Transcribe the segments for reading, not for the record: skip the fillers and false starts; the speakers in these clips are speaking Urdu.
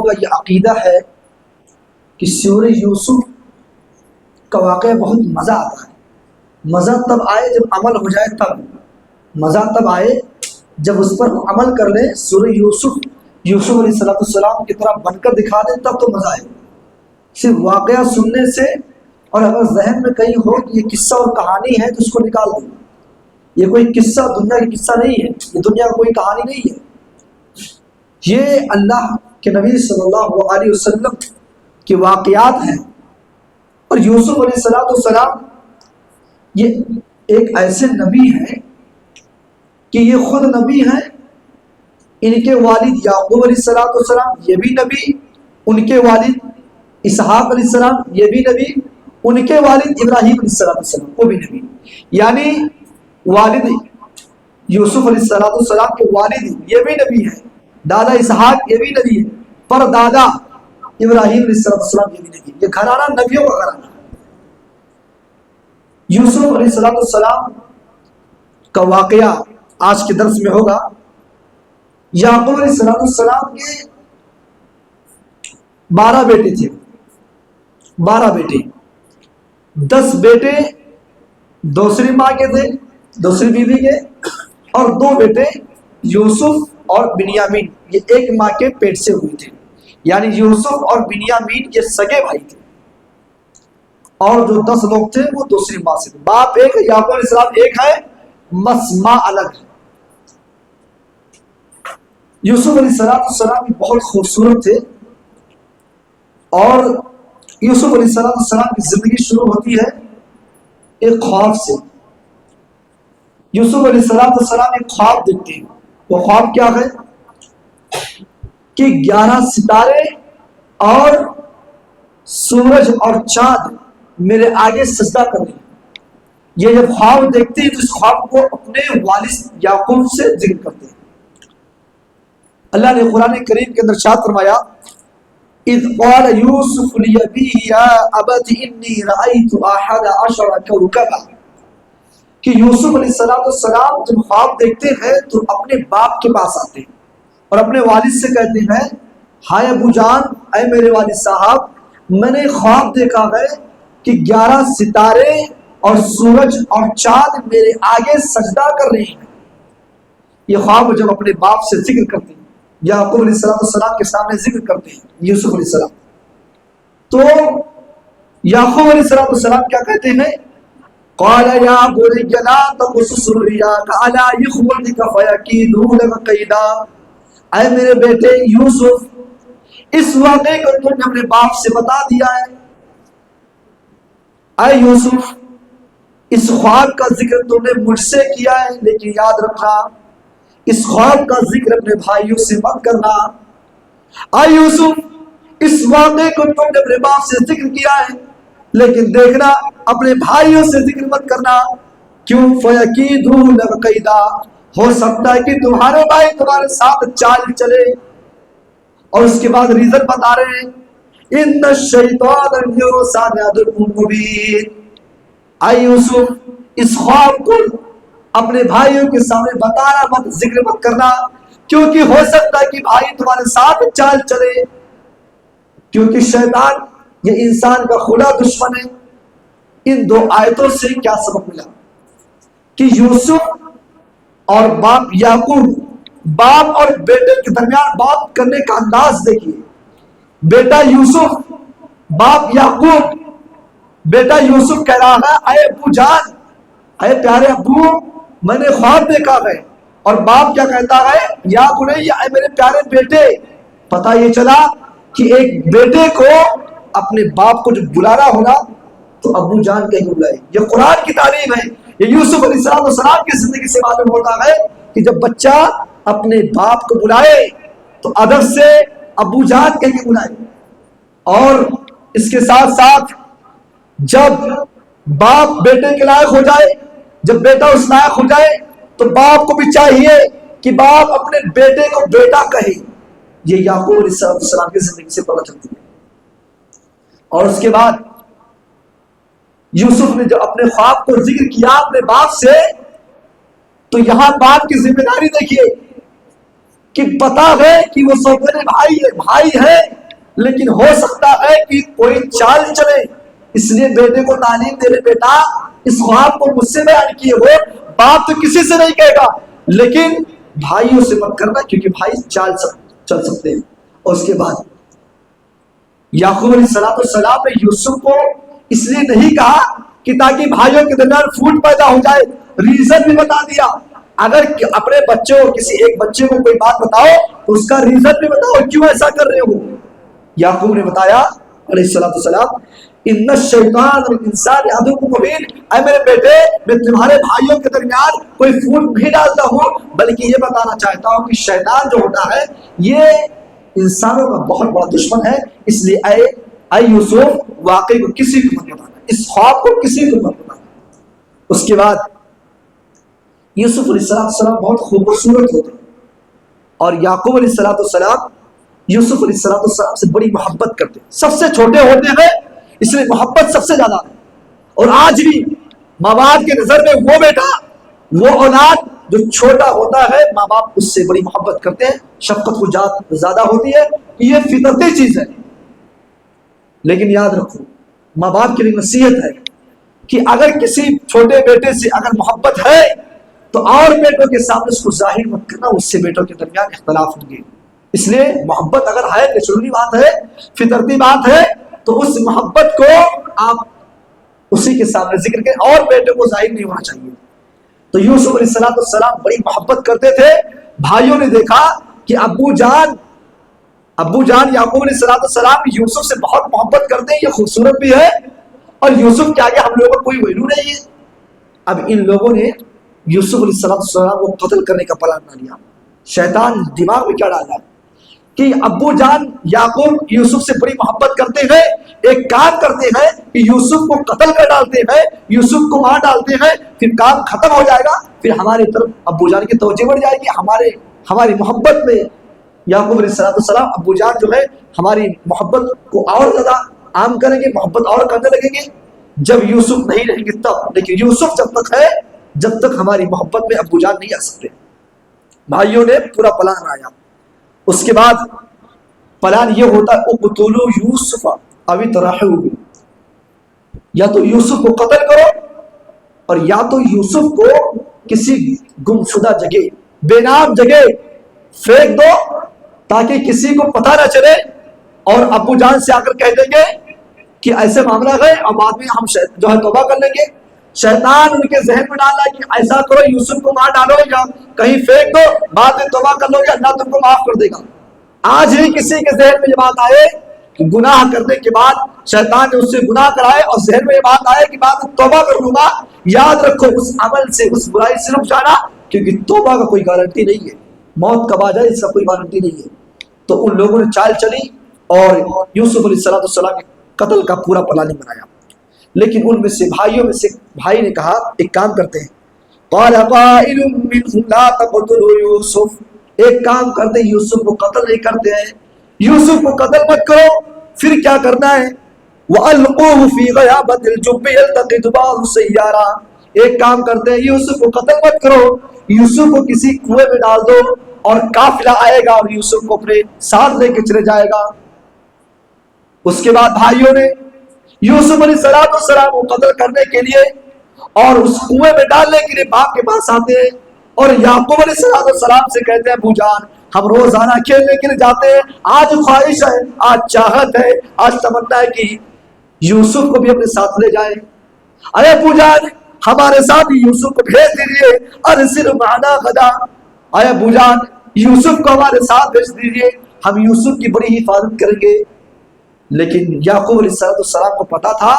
کا یہ عقیدہ ہے کہ سورہ یوسف کا واقعہ بہت مزہ آتا ہے. مزہ تب آئے جب عمل ہو جائے، تب مزہ تب آئے جب اس پر عمل کر لیں. سورہ یوسف علیہ السلام کی طرح بن کر دکھا دیں، تب تو مزہ آئے. صرف واقعہ سننے سے، اور اگر ذہن میں کہیں ہو کہ یہ قصہ اور کہانی ہے تو اس کو نکال دیں. یہ کوئی قصہ دنیا کا قصہ نہیں ہے، یہ دنیا کا کوئی کہانی نہیں ہے. یہ اللہ کے نبی صلی اللہ علیہ وسلم کے واقعات ہیں. اور یوسف علیہ السلام یہ ایک ایسے نبی ہیں کہ یہ خود نبی ہیں. ان کے والد یعقوب علیہ السلام یہ بھی نبی، ان کے والد اسحاق علیہ السلام یہ بھی نبی، ان کے والد ابراہیم علیہ السلام وہ بھی نبی. یعنی والد یوسف علیہ السلام کے والد یہ بھی نبی ہیں، دادا اسحاق یہ بھی نبی ہے، پر دادا ابراہیم علیہ السلام یہ بھی نبی. یہ گھرانہ نبیوں کا گھرانہ ہے. یوسف علیہ السلام کا واقعہ آج کے درس میں ہوگا. یعقوب علیہ السلام کے 12 بیٹے تھے، 12 بیٹے. 10 بیٹے دوسری ماں کے تھے، دوسری بیوی کے، اور 2 بیٹے یوسف اور بنیامین یہ ایک ماں کے پیٹ سے ہوئے تھے. یعنی یوسف اور بنیامین یہ سگے بھائی تھے، اور جو 10 لوگ تھے وہ دوسری ماں سے تھے. باپ ایک ہے، یعقوب علیہ السلام ایک ہے، بس ماں الگ ہے. یوسف علیہ السلام بہت خوبصورت تھے، اور یوسف علیہ السلام کی زندگی شروع ہوتی ہے ایک خواب سے. یوسف علیہ السلام ایک خواب دیکھتے ہیں. وہ خواب کیا ہے کہ 11 ستارے اور سورج اور چاند میرے آگے سجدہ کر رہے ہیں. یہ جب خواب دیکھتے ہیں تو اس خواب کو اپنے والد یعقوب سے ذکر کرتے ہیں. اللہ نے قرآن کریم کے اندر ارشاد فرمایا اذ قال یوسف لأبیہ یا ابت انی رأیت 11 کوکبا، کہ یوسف علیہ السلام جب خواب دیکھتے ہیں تو اپنے باپ کے پاس آتے ہیں اور اپنے والد سے کہتے ہیں ہائے ابو جان، اے میرے والد صاحب، میں نے خواب دیکھا ہے کہ 11 ستارے اور سورج اور چاند میرے آگے سجدہ کر رہے ہیں. یہ خواب جب اپنے باپ سے ذکر کرتے ہیں، یعقوب علیہ السلام کے سامنے ذکر کرتے ہیں یوسف علیہ السلام، تو یعقوب علیہ السلام کیا کہتے ہیں؟ قال یا بنی لا تقصص رؤیاک علی اخوتک فیکیدوا لک کیدا. اے میرے بیٹے یوسف، اس واقعے کو تم نے اپنے باپ سے بتا دیا ہے. اے یوسف، اس خواب کا ذکر تم نے مجھ سے کیا ہے، لیکن یاد رکھنا اس خواب کا ذکر اپنے بھائیوں سے مت کرنا. اے یوسف، اس واقعے کو تم نے اپنے باپ سے ذکر کیا ہے، لیکن دیکھنا اپنے بھائیوں سے ذکر مت کرنا. کیوں؟ فَيَكِيدُوا لَكَ كَيْدًا، ہو سکتا ہے کہ تمہارے بھائی تمہارے ساتھ چال چلے. اور اس کے بعد ریزن بتا رہے ہیں إِنَّ الشَّيْطَانَ لِلْإِنسَانِ عَدُوٌّ مُّبِينٌ. اے یوسف، اس خواب کو اپنے بھائیوں کے سامنے بتانا مت، ذکر مت کرنا، کیونکہ ہو سکتا ہے کہ بھائی تمہارے ساتھ چال چلے. کیونکہ شیطان یہ انسان کا خدا دشمن ہے. ان 2 آیتوں سے کیا سبق ملا کہ یوسف اور باپ یعقوب، باپ اور بیٹے کے درمیان بات کرنے کا انداز دیکھیے. بیٹا یوسف، باپ یعقوب. بیٹا یوسف کہہ رہا ہے اے ابو جان، اے پیارے ابو، میں نے خواب دیکھا ہے. اور باپ کیا کہتا ہے؟ یا بنی، اے میرے پیارے بیٹے. پتہ یہ چلا کہ ایک بیٹے کو اپنے باپ کو جب بلانا ہونا تو ابو جان کہیں بلائے. یہ قرآن کی تعلیم ہے. یہ یوسف علیہ السلام کی زندگی سے معلوم ہوتا ہے کہ جب بچہ اپنے باپ کو بلائے تو ادب سے ابو جان کہیں بلائے. اور اس کے ساتھ ساتھ جب باپ بیٹے کے لائق ہو جائے، جب بیٹا اس لائق ہو جائے تو باپ کو بھی چاہیے کہ باپ اپنے بیٹے کو بیٹا کہے. یہ یعقوب علیہ السلام کی زندگی سے پتہ چلتی ہے. اور اس کے بعد یوسف نے جو اپنے خواب کو ذکر کیا اپنے باپ سے، تو یہاں باپ کی ذمہ داری دیکھیے کہ پتا ہے کہ وہ سوتےلے بھائی ہے، لیکن ہو سکتا ہے کہ کوئی چال چلے، اس لیے بیٹے کو تعلیم دے رہے، بیٹا اس خواب کو مجھ سے بیان کیے ہو، باپ تو کسی سے نہیں کہے گا، لیکن بھائیوں سے مت کرنا کیونکہ بھائی چل سکتے ہیں۔ اور اس کے بعد یعقوب علیہ السلام نے یوسف کو اس لیے نہیں کہا کہ تاکہ بھائیوں کے درمیان پھوٹ پیدا ہو جائے، ریزن بھی بتا دیا۔ اگر اپنے بچوں کسی ایک بچے کو کوئی بات بتاؤ تو اس کا ریزن بھی بتاؤ کیوں ایسا کر رہے ہو۔ یعقوب نے بتایا علیہ السلام، ان الشیطان والانسان عدو مبین، اے میرے بیٹے میں تمہارے بھائیوں کے درمیان کوئی پھوٹ نہیں ڈالتا ہوں، بلکہ یہ بتانا چاہتا ہوں کہ شیطان جو ہوتا ہے یہ انسانوں کا بہت بڑا دشمن ہے، اس لیے اے یوسف واقعی کو کسی کو مت بتانا، اس خواب کو کسی کو مت بتانا۔ اس کے بعد یوسف علیہ السلام بہت خوبصورت ہوتے ہیں، اور یعقوب علیہ السلام یوسف علیہ السلام سے بڑی محبت کرتے ہیں، سب سے چھوٹے ہوتے ہیں اس لیے محبت سب سے زیادہ ہے۔ اور آج بھی ماں باپ کے نظر میں وہ بیٹا، وہ اولاد جو چھوٹا ہوتا ہے ماں باپ اس سے بڑی محبت کرتے ہیں، شفقت کو زیادہ ہوتی ہے، یہ فطرتی چیز ہے۔ لیکن یاد رکھو ماں باپ کے لیے نصیحت ہے کہ اگر کسی چھوٹے بیٹے سے اگر محبت ہے تو اور بیٹوں کے سامنے اس کو ظاہر مت کرنا، اس سے بیٹوں کے درمیان اختلاف ہوں گے۔ اس لیے محبت اگر ہے، نیچرلی بات ہے، فطرتی بات ہے، تو اس محبت کو آپ اسی کے سامنے ذکر کریں، اور بیٹوں کو ظاہر نہیں ہونا چاہیے۔ تو یوسف علیہ السلام بڑی محبت کرتے تھے۔ بھائیوں نے دیکھا کہ ابو جان یعقوب علیہ السلام یوسف سے بہت محبت کرتے ہیں، یہ خوبصورت بھی ہے، اور یوسف کے آگے ہم لوگوں کو کوئی ویلو نہیں ہے۔ اب ان لوگوں نے یوسف علیہ السلام کو قتل کرنے کا پلان بنا لیا۔ شیطان دماغ میں کیا ڈالا کہ ابو جان یعقوب یوسف سے بڑی محبت کرتے ہیں، ایک کام کرتے ہیں کہ یوسف کو قتل کر ڈالتے ہیں، یوسف کو مار ڈالتے ہیں، پھر کام ختم ہو جائے گا، پھر ہماری طرف ابو جان کی توجہ بڑھ جائے گی، ہماری محبت میں یعقوب علیہ السلام ابو جان جو ہے ہماری محبت کو اور زیادہ عام کریں گے، محبت اور کرنے لگیں گے جب یوسف نہیں رہیں گے تب۔ لیکن یوسف جب تک ہے، جب تک ہماری محبت میں ابو جان نہیں آ سکتے۔ بھائیوں نے پورا پلان بنایا۔ اس کے بعد پلان یہ ہوتا ہے اقتلوا یوسف او اطرحوه، یا تو یوسف کو قتل کرو اور یا تو یوسف کو کسی گمشدہ جگہ، بے نام جگہ پھینک دو تاکہ کسی کو پتہ نہ چلے، اور ابو جان سے آ کر کہہ دیں گے کہ ایسے معاملہ گئے، اور بعد میں ہم جو ہے توبہ کر لیں گے۔ شیطان ان کے ذہن میں ڈالا کہ ایسا کرو یوسف کو مار ڈالو یا کہیں پھینک دو، بعد میں توبہ کر لو گے، اللہ تم کو معاف کر دے گا۔ آج ہی کسی کے ذہن میں یہ بات آئے کہ گناہ کرنے کے بعد شیطان نے اس سے گناہ کرائے اور ذہن میں یہ بات آئے کہ بعد میں توبہ کر لوں گا، یاد رکھو اس عمل سے، اس برائی سے رک جانا، کیونکہ توبہ کا کوئی گارنٹی نہیں ہے، موت کب آ جائے اس کا کوئی گارنٹی نہیں ہے۔ تو ان لوگوں نے چال چلی اور یوسف علیہ السلام کے قتل کا پورا پلاننگ بنایا۔ لیکن ان میں سے بھائیوں میں سے بھائی نے کہا ایک کام کرتے ہیں، قال قائل منهم لا تقتلوا یوسف، ایک کام کرتے ہیں یوسف کو قتل نہیں کرتے ہیں، یوسف کو قتل مت کرو، پھر کیا کرنا ہے، وَأَلْقُوهُ فِي غَيَابَةِ الْجُبِّ يَلْتَقِطْهُ بَعْضُ السَّيَّارَةِ، ایک کام کرتے ہیں یوسف کو قتل مت کرو، یوسف کو کسی کنویں میں ڈال دو اور قافلہ آئے گا اور یوسف کو اپنے ساتھ لے کے چلے جائے گا۔ اس کے بعد بھائیوں نے یوسف علیہ السلام کو قتل کرنے کے لیے اور اس کنویں میں ڈالنے کے لیے باپ کے پاس آتے ہیں، اور یعقوب علیہ السلام سے کہتے ہیں ابو جان ہم روزانہ کھیلنے کے لیے جاتے ہیں، آج خواہش ہے، آج چاہت ہے، آج تمنا ہے کہ یوسف کو بھی اپنے ساتھ لے جائیں۔ ارے ابو جان ہمارے ساتھ یوسف کو بھیج دیجیے، ارسل معنا غدا، اے ابو جان یوسف کو ہمارے ساتھ بھیج دیجیے، ہم یوسف کی بڑی حفاظت کریں گے۔ لیکن یعقوب علیہ السلام کو پتا تھا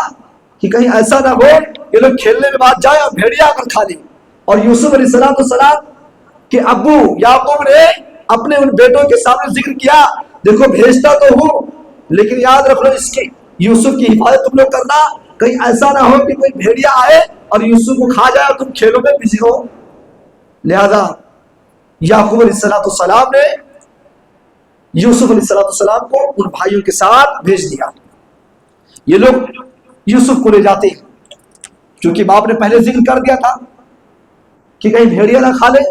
کہ کہیں ایسا نہ ہو یہ لوگ کھیلنے میں بعد جائے اور بھیڑیا آ کر کھا لیں، اور یوسف علیہ السلام کہ ابو یعقوب نے اپنے ان بیٹوں کے سامنے ذکر کیا، دیکھو بھیجتا تو ہوں لیکن یاد رکھ لو اس کی یوسف کی حفاظت تم لوگ کرنا، کہیں ایسا نہ ہو کہ کوئی بھیڑیا آئے اور یوسف کو کھا جائے اور تم کھیلوں میں بزی ہو۔ لہذا یعقوب علیہ السلام نے یوسف علیہ السلام کو ان بھائیوں کے ساتھ بھیج دیا۔ یہ لوگ یوسف کو لے جاتے ہیں، کیونکہ باپ نے پہلے ذکر کر دیا تھا کہ کہیں بھیڑیا نہ کھا لے،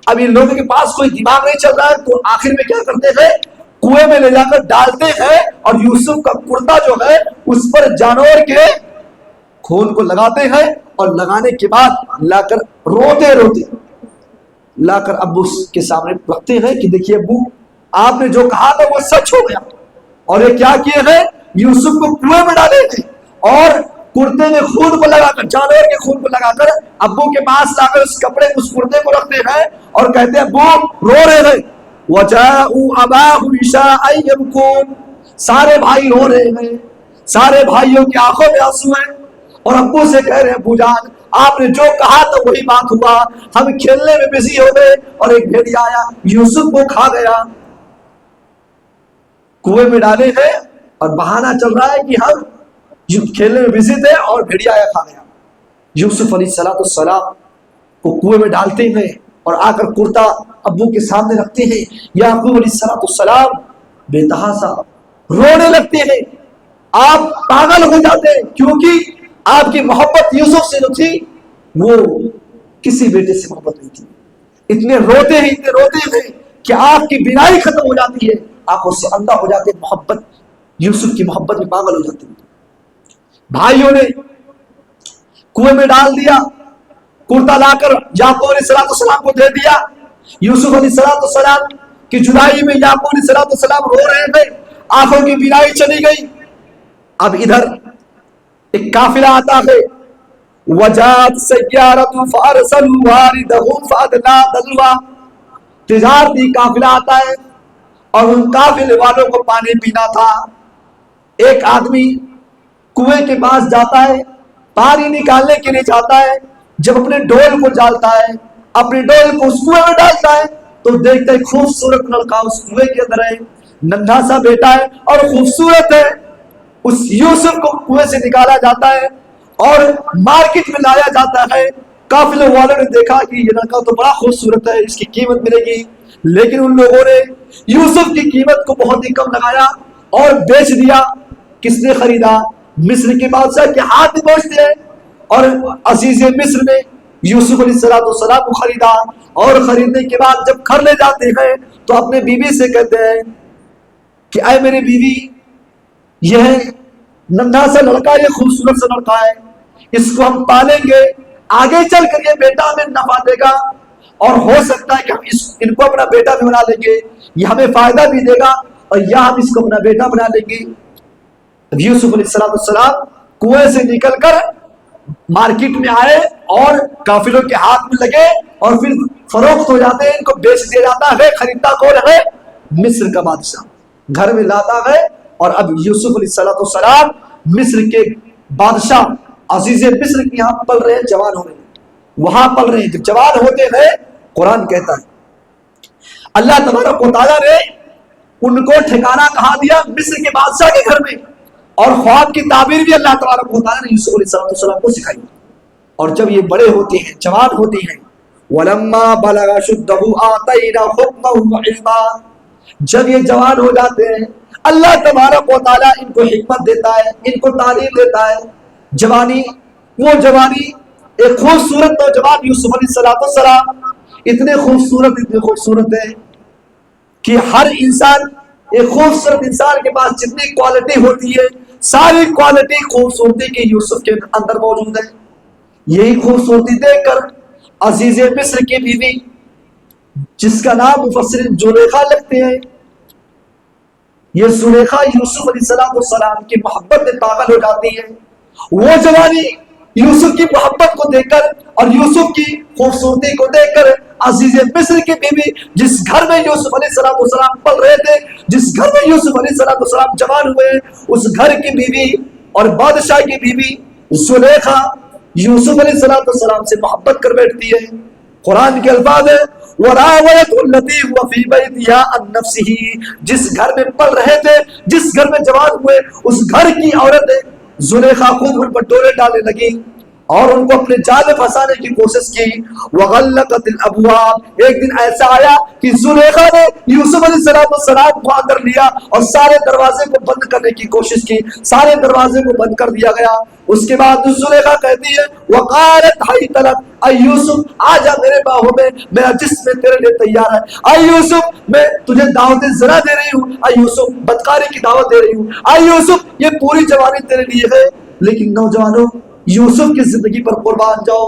اب ان لوگوں کے پاس کوئی دماغ نہیں چل رہا ہے تو آخر میں کیا کرتے ہیں؟ کنویں میں لے جا کر ڈالتے ہیں اور یوسف کا کرتا جو ہے اس پر جانور کے خون کو لگاتے ہیں اور لگانے کے بعد لا کر روتے روتے لا کر ابو کے سامنے رکھتے ہیں کہ دیکھیے ابو آپ نے جو کہا تھا وہ سچ ہو گیا. اور یہ کیا کیے ہیں؟ یوسف کو کنویں میں ڈالے تھے اور کرتے میں خون کو لگا کر جانور کے خون کو لگا کر ابو کے پاس لا کر اس کپڑے اس کرتے کو رکھتے ہیں اور کہتے ہیں ابو رو رہے ہیں. وَجَاءُوا أَبَاهُمْ عِشَاءً يَبْكُونَ سارے بھائی رو رہے ہیں, سارے بھائیوں کی آنکھوں میں آنسو ہیں اور ابو سے کہہ رہے ہیں ابو جان آپ نے جو کہا تھا وہی بات ہوا, ہم کھیلنے میں بزی ہو گئے اور ایک بھیڑیا آیا یوسف کو کھا گیا. کنویں میں ڈالے ہیں اور بہانہ چل رہا ہے کہ ہم کھیلنے میں بزی تھے اور بھیڑیا آیا کھا گیا. یوسف علیہ السلام کو کنویں میں ڈالتے ہیں اور آ کر کرتا ابو کے سامنے رکھتے ہیں. یعقوب علیہ السلام بے تحاشا رونے لگتے ہیں, آپ پاگل ہو جاتے ہیں کیونکہ آپ کی محبت یوسف سے جو تھی وہ کسی بیٹے سے محبت نہیں تھی. اتنے روتے ہیں کہ آپ کی بینائی ختم ہو جاتی ہے, آنکھوں سے اندھا ہو جاتے ہیں, محبت یوسف کی محبت میں پاگل ہو جاتے ہیں. بھائیوں نے کنویں میں ڈال دیا, کرتا لا کر یعقوب علیہ السلام کو دے دیا. یوسف علیہ السلام کی جدائی میں یعقوب علیہ السلام رو رہے تھے, آنکھوں کی بینائی چلی گئی. اب ادھر ایک قافلہ آتا ہے, وجات سیارۃ فارسلوا واردہم فادلی دلوا, تجارتی قافلہ آتا ہے اور ان قافلے والوں کو پانی پینا تھا. ایک آدمی کنویں کے پاس جاتا ہے, پانی نکالنے کے لیے جاتا ہے, جب اپنے ڈول کو ڈالتا ہے, اپنے ڈول کو اس کنویں میں ڈالتا ہے تو دیکھتا ہے خوبصورت لڑکا اس کنویں کے اندر ہے, ننھا سا بیٹا ہے اور خوبصورت ہے. اس یوسف کو کنویں سے نکالا جاتا ہے اور مارکیٹ میں لایا جاتا ہے. قافلے والوں نے دیکھا کہ یہ لڑکا تو بڑا خوبصورت ہے, اس کی قیمت ملے گی, لیکن ان لوگوں نے یوسف کی قیمت کو بہت ہی کم لگایا اور بیچ دیا. کس نے خریدا؟ مصر کے بادشاہ کے ہاتھ میں پہنچتے ہیں اور عزیز مصر نے یوسف علیہ السلام کو خریدا اور خریدنے کے بعد جب گھر لے جاتے ہیں تو اپنے بیوی سے کہتے ہیں کہ اے میری بیوی, یہ ننھا سا لڑکا, یہ خوبصورت سا لڑکا ہے, اس کو ہم پالیں گے, آگے چل کر یہ بیٹا ہمیں نفع دے گا اور ہو سکتا ہے کہ ہم ان کو اپنا بیٹا بھی بنا لیں گے, یہ ہمیں فائدہ بھی دے گا اور یا ہم اس کو اپنا بیٹا بنا لیں گے. یوسف علیہ السلام کنویں سے نکل کر مارکیٹ میں آئے اور قافلوں کے ہاتھ میں لگے اور پھر فروخت ہو جاتے ہیں, ان کو بیچ دیا جاتا ہے. خریدتا کون ہے؟ مصر کا بادشاہ گھر میں لاتا ہے اور اب یوسف علیہ السلام مصر کے بادشاہ عزیز مصر کے یہاں پل رہے ہیں, جوان ہو رہے ہیں, وہاں پل رہے ہیں. جب جوان ہوتے ہیں قرآن کہتا ہے اللہ تبارک و تعالیٰ نے ان کو ٹھکانہ کہاں دیا؟ مصر کے بادشاہ کے گھر میں. اور خواب کی تعبیر بھی اللہ تبارک و تعالیٰ نے یوسف علیہ السلام کو سکھائی. اور جب یہ بڑے ہوتے ہیں, جوان ہوتے ہیں, وَلَمَّا بَلَغَ أَشُدَّهُ آتَيْنَاهُ حُكْمًا وَعِلْمًا, جب یہ جوان ہو جاتے ہیں اللہ تبارک و تعالیٰ ان کو حکمت دیتا ہے, ان کو تعلیم دیتا ہے. جوانی, وہ جوانی, ایک خوبصورت نوجوان یوسف علیہ السلام اتنے خوبصورت ہے کہ ہر انسان, ایک خوبصورت انسان کے پاس جتنی کوالٹی ہوتی ہے ساری کوالٹی خوبصورتی کی یوسف کے اندر موجود ہے. یہی خوبصورتی دیکھ کر عزیز مصر کی بیوی جس کا نام مفسرین زلیخا لگتے ہیں, یہ زلیخا یوسف علیہ السلام کی محبت میں پاگل ہو جاتی ہے. وہ جوانی یوسف کی محبت کو دیکھ کر اور یوسف کی خوبصورتی کو دیکھ کر عزیز مصر کی بیوی, جس گھر میں یوسف علیہ السلام پل رہے تھے, جس گھر میں یوسف علیہ السلام جوان ہوئے, اس گھر کی بیوی اور بادشاہ کی بیوی زلیخا یوسف علیہ السلام سے محبت کر بیٹھتی ہے. قرآن کے الفاظ ہے وَرَاوَدَتْهُ الَّتِي هُوَ فِي بَيْتِهَا عَن نَفْسِهِ, جس گھر میں پل رہے تھے, جس گھر میں جوان ہوئے, اس گھر کی عورت زلیخا خود ان پر ڈورے ڈالنے لگی اور ان کو اپنے جال میں پھنسانے کی کوشش کی. وغلقت الابواب، ایک دن ایسا آیا کہ زلیخا نے یوسف علیہ السلام کو اندر لیا اور سارے دروازے کو بند کرنے کی کوشش کی، سارے دروازے کو بند کر دیا گیا. اس کے بعد زلیخا کہتی ہے وقالت حیت لک اے یوسف، آجا میرے باہوں میں، میرا جسم تیرے لیے تیار ہے. اے یوسف، میں تجھے دعوت زنا دے رہی ہوں، اے یوسف بدکاری کی دعوت دے رہی ہوں، اے یوسف یہ پوری جوانی تیرے لیے ہے. لیکن نوجوانوں، یوسف کی زندگی پر قربان جاؤ.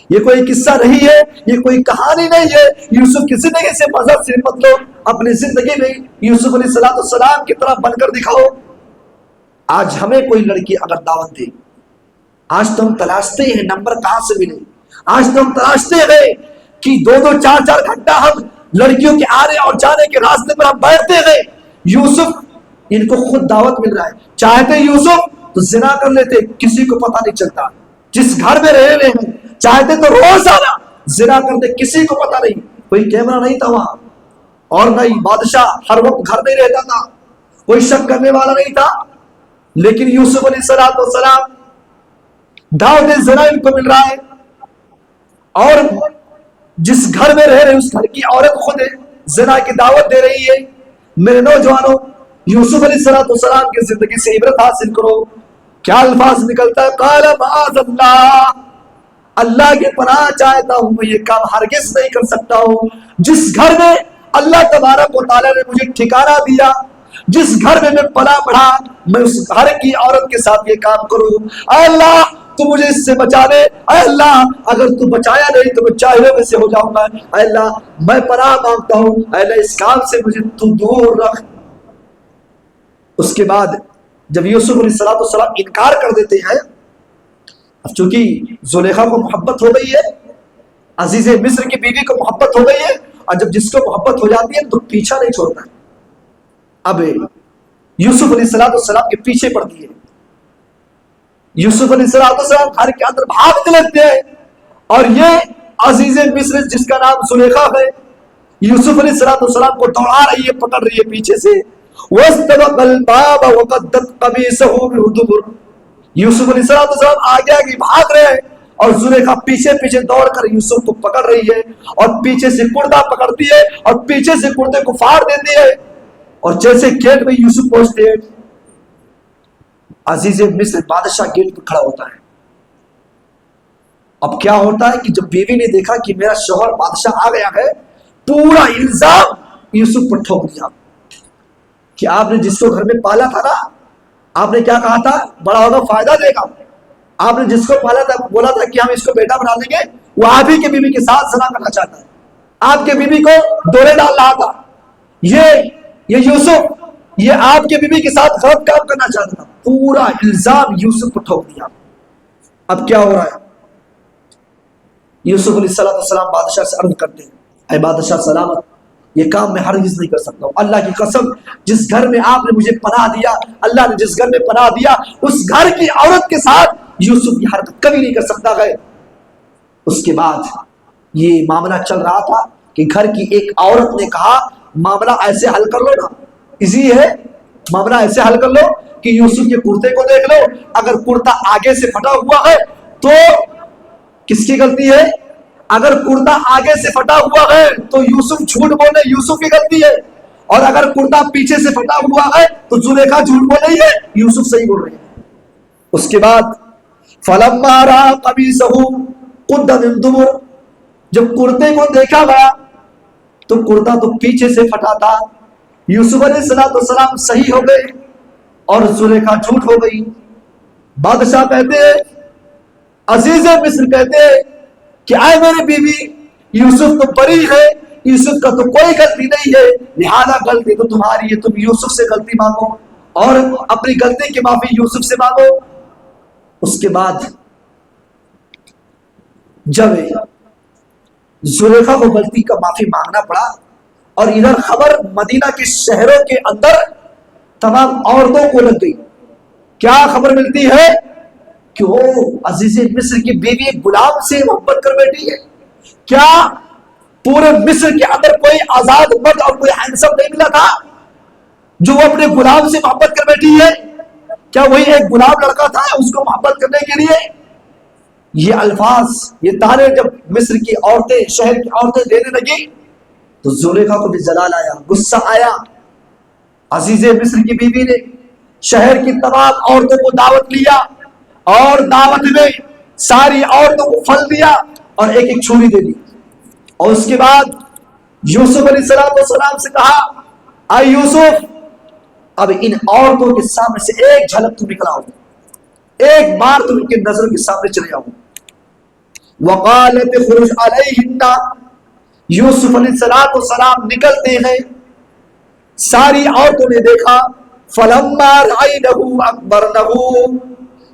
یہ کوئی قصہ نہیں ہے، یہ کوئی کہانی نہیں ہے. یوسف کی زندگی سے مزہ سے مت لو، اپنی زندگی میں یوسف علیہ السلام کی طرح بن کر دکھاؤ. آج ہمیں کوئی لڑکی اگر دعوت دے، آج تو ہم تلاشتے ہیں نمبر کہاں سے ملے، آج تو ہم تلاشتے ہیں کہ 2-2 4-4 گھنٹہ ہم لڑکیوں کے آنے اور جانے کے راستے پر ہم بیٹھتے ہیں. یوسف ان کو خود دعوت مل رہا ہے. چاہتے یوسف تو زنا کر لیتے، کسی کو پتہ نہیں چلتا. جس گھر میں رہے ہیں چاہتے تو روزانہ زنا کرتے، کسی کو پتہ نہیں. کوئی کیمرہ نہیں تھا وہاں، اور نہیں بادشاہ ہر وقت گھر نہیں رہتا تھا، کوئی شک کرنے والا نہیں تھا. لیکن یوسف علیہ السلام دعوت زنا ان کو مل رہا ہے، اور جس گھر میں رہ رہے اس گھر کی عورت خود زنا کی دعوت دے رہی ہے. میرے نوجوانوں، یوسف علیہ السلام کی زندگی سے عبرت حاصل کرو. کیا الفاظ نکلتا ہے؟ قال معاذ اللہ، اللہ کی پناہ چاہتا ہوں، میں یہ کام ہرگز نہیں کر سکتا ہوں. جس گھر میں اللہ تبارک و تعالیٰ نے مجھے ٹھکانہ دیا، جس گھر میں پلا بڑھا، میں اس گھر کی عورت کے ساتھ یہ کام کروں. اے اللہ تو مجھے اس سے بچا لے. اے اللہ اگر تو بچایا نہیں تو میں جاہلوں میں سے ہو جاؤں گا. اے اللہ میں پناہ مانگتا ہوں، اے اللہ اس کام سے مجھے تو دور رکھ. اس کے بعد جب یوسف علیہ السلام انکار کر دیتے ہیں، اب چونکہ زلیخا کو محبت ہو گئی ہے، عزیز مصر کی بیوی کو محبت ہو گئی ہے، اور جب جس کو محبت ہو جاتی ہے تو پیچھا نہیں چھوڑتا. اب یوسف علیہ السلام کے پیچھے پڑتی ہے. یوسف علیہ السلام گھر کے اندر بھاگتے لگتے ہیں، اور یہ عزیز مصر جس کا نام زلیخا ہے، یوسف علیہ السلام کو دوڑا رہی ہے، پکڑ رہی ہے پیچھے سے. وَاسْتَبَقَ الْبَابَ وَقَدَّتْ قَمِيصَهُ مِنْ دُبُرٍ. یوسف علیہ السلام آگے آگے بھاگ رہے ہیں، اور زلیخا پیچھے پیچھے دوڑ کر یوسف کو پکڑ رہی ہے، اور پیچھے سے کردہ پکڑتی ہے، اور پیچھے سے کردے کو پھاڑ دیتی ہے. اور جیسے گیٹ میں یوسف پہنچتے ہیں، عزیز مصر بادشاہ گیٹ پہ کھڑا ہوتا ہے. اب کیا ہوتا ہے کہ جب بیوی نے دیکھا کہ میرا شوہر بادشاہ آ گیا ہے، پورا الزام یوسف پر ٹھوک دیا کہ آپ نے جس کو گھر میں پالا تھا نا، آپ نے کیا کہا تھا بڑا ہوگا فائدہ دے گا. آپ نے جس کو پالا تھا بولا تھا کہ ہم اس کو بیٹا بنا دیں گے، وہ آپ ہی کے بیوی کے ساتھ زنا کرنا چاہتا ہے، آپ کے بیوی کو دورے ڈال رہا تھا. یہ یوسف یہ آپ کے بیوی کے ساتھ غلط کام کرنا چاہتا تھا. پورا الزام یوسف پر ٹھوک دیا. اب کیا ہو رہا ہے؟ یوسف علیہ السلام بادشاہ سے عرض کرتے ہیں، اے بادشاہ سلامت، یہ کام میں ہرگز نہیں کر سکتا ہوں. اللہ کی قسم، جس گھر میں آپ نے مجھے پناہ دیا، اللہ نے جس گھر میں پناہ دیا، اس گھر کی عورت کے ساتھ یوسف یہ حرکت کبھی نہیں کر سکتا ہے. اس کے بعد یہ معاملہ چل رہا تھا کہ گھر کی ایک عورت نے کہا معاملہ ایسے حل کر لو نا، ایزی ہے، معاملہ ایسے حل کر لو کہ یوسف کے کرتے کو دیکھ لو، اگر کرتا آگے سے پھٹا ہوا ہے تو کس کی غلطی ہے؟ اگر کرتا آگے سے پھٹا ہوا ہے تو یوسف جھوٹ بولے، یوسف کی غلطی ہے. اور اگر کرتا پیچھے سے پھٹا ہوا ہے تو زلیخا جھوٹ بول رہی ہے، یوسف صحیح بول رہی ہے. اس کے بعد فلما رأى قميصه قد من دبر، جب کرتے کو دیکھا گیا تو کرتا تو پیچھے سے پھٹا تھا. یوسف علیہ السلام صحیح ہو گئے اور زلیخا جھوٹ ہو گئی. بادشاہ کہتے ہیں، عزیز مصر کہتے ہیں کہ اے میری بیوی، یوسف تو بری ہے، یوسف کا تو کوئی غلطی نہیں ہے، لہذا غلطی تو تمہاری ہے، تم یوسف سے غلطی مانگو اور اپنی غلطی کی معافی یوسف سے مانگو. اس کے بعد جب زلیخا کو غلطی کا معافی مانگنا پڑا، اور ادھر خبر مدینہ کے شہروں کے اندر تمام عورتوں کو لگ گئی. کیا خبر ملتی ہے کہ وہ عزیز مصر کی بیوی ایک غلام سے محبت کر بیٹھی ہے. کیا پورے مصر کے اندر کوئی آزاد مرد اور کوئی ہینڈسم نہیں ملا تھا جو وہ اپنے غلام سے محبت کر بیٹھی ہے؟ کیا وہی ایک غلام لڑکا تھا اس کو محبت کرنے کے لیے؟ یہ الفاظ، یہ تانے جب مصر کی عورتیں، شہر کی عورتیں دینے لگی تو زلیخا کو بھی جلال آیا، غصہ آیا۔ عزیز مصر کی بیوی نے شہر کی تمام عورتوں کو دعوت لیا اور دعوت میں ساری عورتوں کو پھل دیا اور ایک ایک چھری دے دی، اور اس کے بعد یوسف علیہ السلام سے کہا اے یوسف، اب ان عورتوں کے سامنے سے ایک جھلک تم نکلا ہو، ایک بار تم ان کے نظروں کے سامنے چلے آؤ۔ وقالت خرج علیہن، یوسف علیہ السلام نکلتے ہیں، ساری عورتوں نے دیکھا، فلما رأینہ اکبرنہ،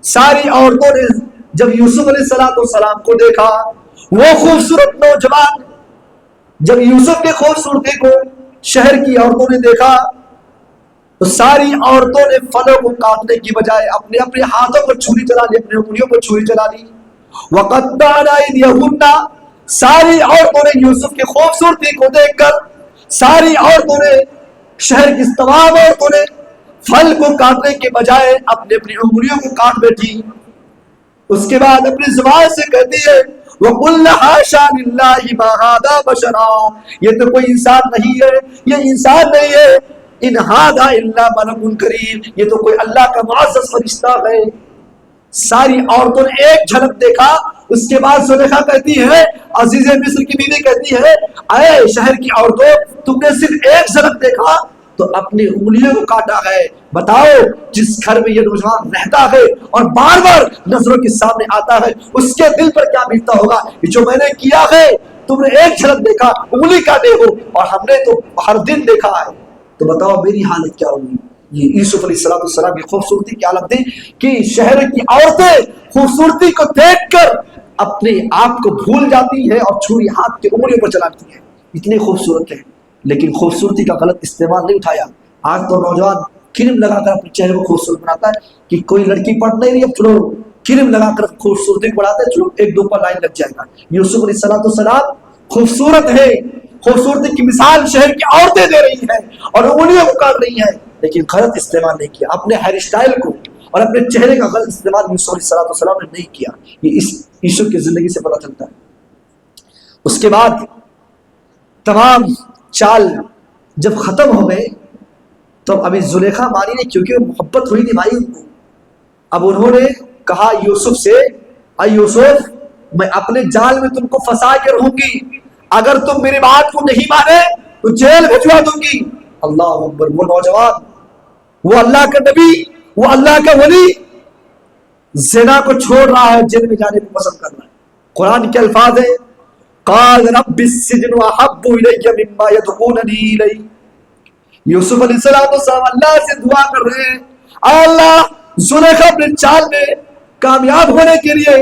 ساری عورتوں نے جب یوسف علیہ السلام کو دیکھا، وہ خوبصورت نوجوان، جب یوسف کے خوبصورتی کو شہر کی عورتوں نے دیکھا تو ساری عورتوں نے پھلوں کو کاٹنے کی بجائے اپنے اپنے ہاتھوں پر چھری چلا لی، اپنے انگلیوں پر چھری چلا لی۔ وقطعن ایدیہن، ساری عورتوں نے یوسف کی خوبصورتی کو دیکھ کر، ساری عورتوں نے، شہر کی تمام عورتوں نے پھل کو کاٹنے کے بجائے اپنے اپنی انگلیوں کو کاٹ بیٹھی۔ اس کے بعد اپنی زبان سے کہتی ہے وَقُلْنَ حَاشَا لِلَّهِ مَا هَذَا بَشَرًا، یہ تو کوئی انسان نہیں ہے، یہ انسان نہیں ہے، ان هَذَا إِلَّا مَلَكٌ كَرِيمٌ، یہ تو کوئی اللہ کا معزز فرشتہ ہے۔ ساری عورتوں نے ایک جھلک دیکھا۔ اس کے بعد زلیخا کہتی ہے، عزیز مصر کی بیوی کہتی ہے اے شہر کی عورتوں، تم نے صرف ایک جھلک دیکھا تو اپنی انگلیوں کو کاٹا ہے، بتاؤ جس گھر میں یہ نوجوان رہتا ہے اور بار بار نظروں کے سامنے آتا ہے اس کے دل پر کیا بیتتا ہوگا۔ یہ جو میں نے کیا ہے، تم نے ایک جھلک دیکھا، انگلی کاٹے ہو، اور ہم نے تو ہر دن دیکھا ہے، تو بتاؤ میری حالت کیا ہوگی۔ یہ یوسف علیہ السلام کی خوبصورتی کی حالت تھی کہ شہر کی عورتیں خوبصورتی کو دیکھ کر اپنے آپ کو بھول جاتی ہے اور چھری ہاتھ کے انگلیوں پر چلاتی ہے، اتنی خوبصورت ہے، لیکن خوبصورتی کا غلط استعمال نہیں اٹھایا۔ آج تو نوجوان کریم لگا کر اپنے چہرے کو خوبصورت بناتا ہے کہ کوئی لڑکی پڑھ نہیں رہی، اب چلو کریم لگا کر خوبصورتی بڑھاتے ہیں، چلو ایک دو پر لائن لگ جائے گا۔ یوسف علیہ السلام خوبصورت ہے، خوبصورتی کی مثال شہر کی عورتیں دے رہی ہیں اور انگلیوں کو کاٹ رہی ہیں، لیکن غلط استعمال نہیں کیا، اپنے ہیئر اسٹائل کو اور اپنے چہرے کا غلط استعمال یوسف علیہ السلام نے نہیں کیا۔ یہ اس یوسف کی زندگی سے پتہ چلتا ہے۔ اس کے بعد تمام چال جب ختم ہو گئے تو ابھی زلیخا مانی نے، کیونکہ محبت ہوئی تھی بھائی ان کو، اب انہوں نے کہا یوسف سے اے یوسف، میں اپنے جال میں تم کو پھنسا کے رہوں گی، اگر تم میری بات کو نہیں مانے تو جیل بھجوا دوں گی۔ اللہ اکبر، وہ نوجوان، وہ اللہ کا نبی، وہ اللہ کا ولی زنا کو چھوڑ رہا ہے، جیل میں جانے کو پسند کر رہا ہے۔ قرآن کے الفاظ ہیں قال رب السجن احب الی مما يدعوننی الیہ، یوسف علیہ السلام اللہ سے دعا کر رہے ہیں اے اللہ، زلیخا اپنے چال میں کامیاب ہونے کے لیے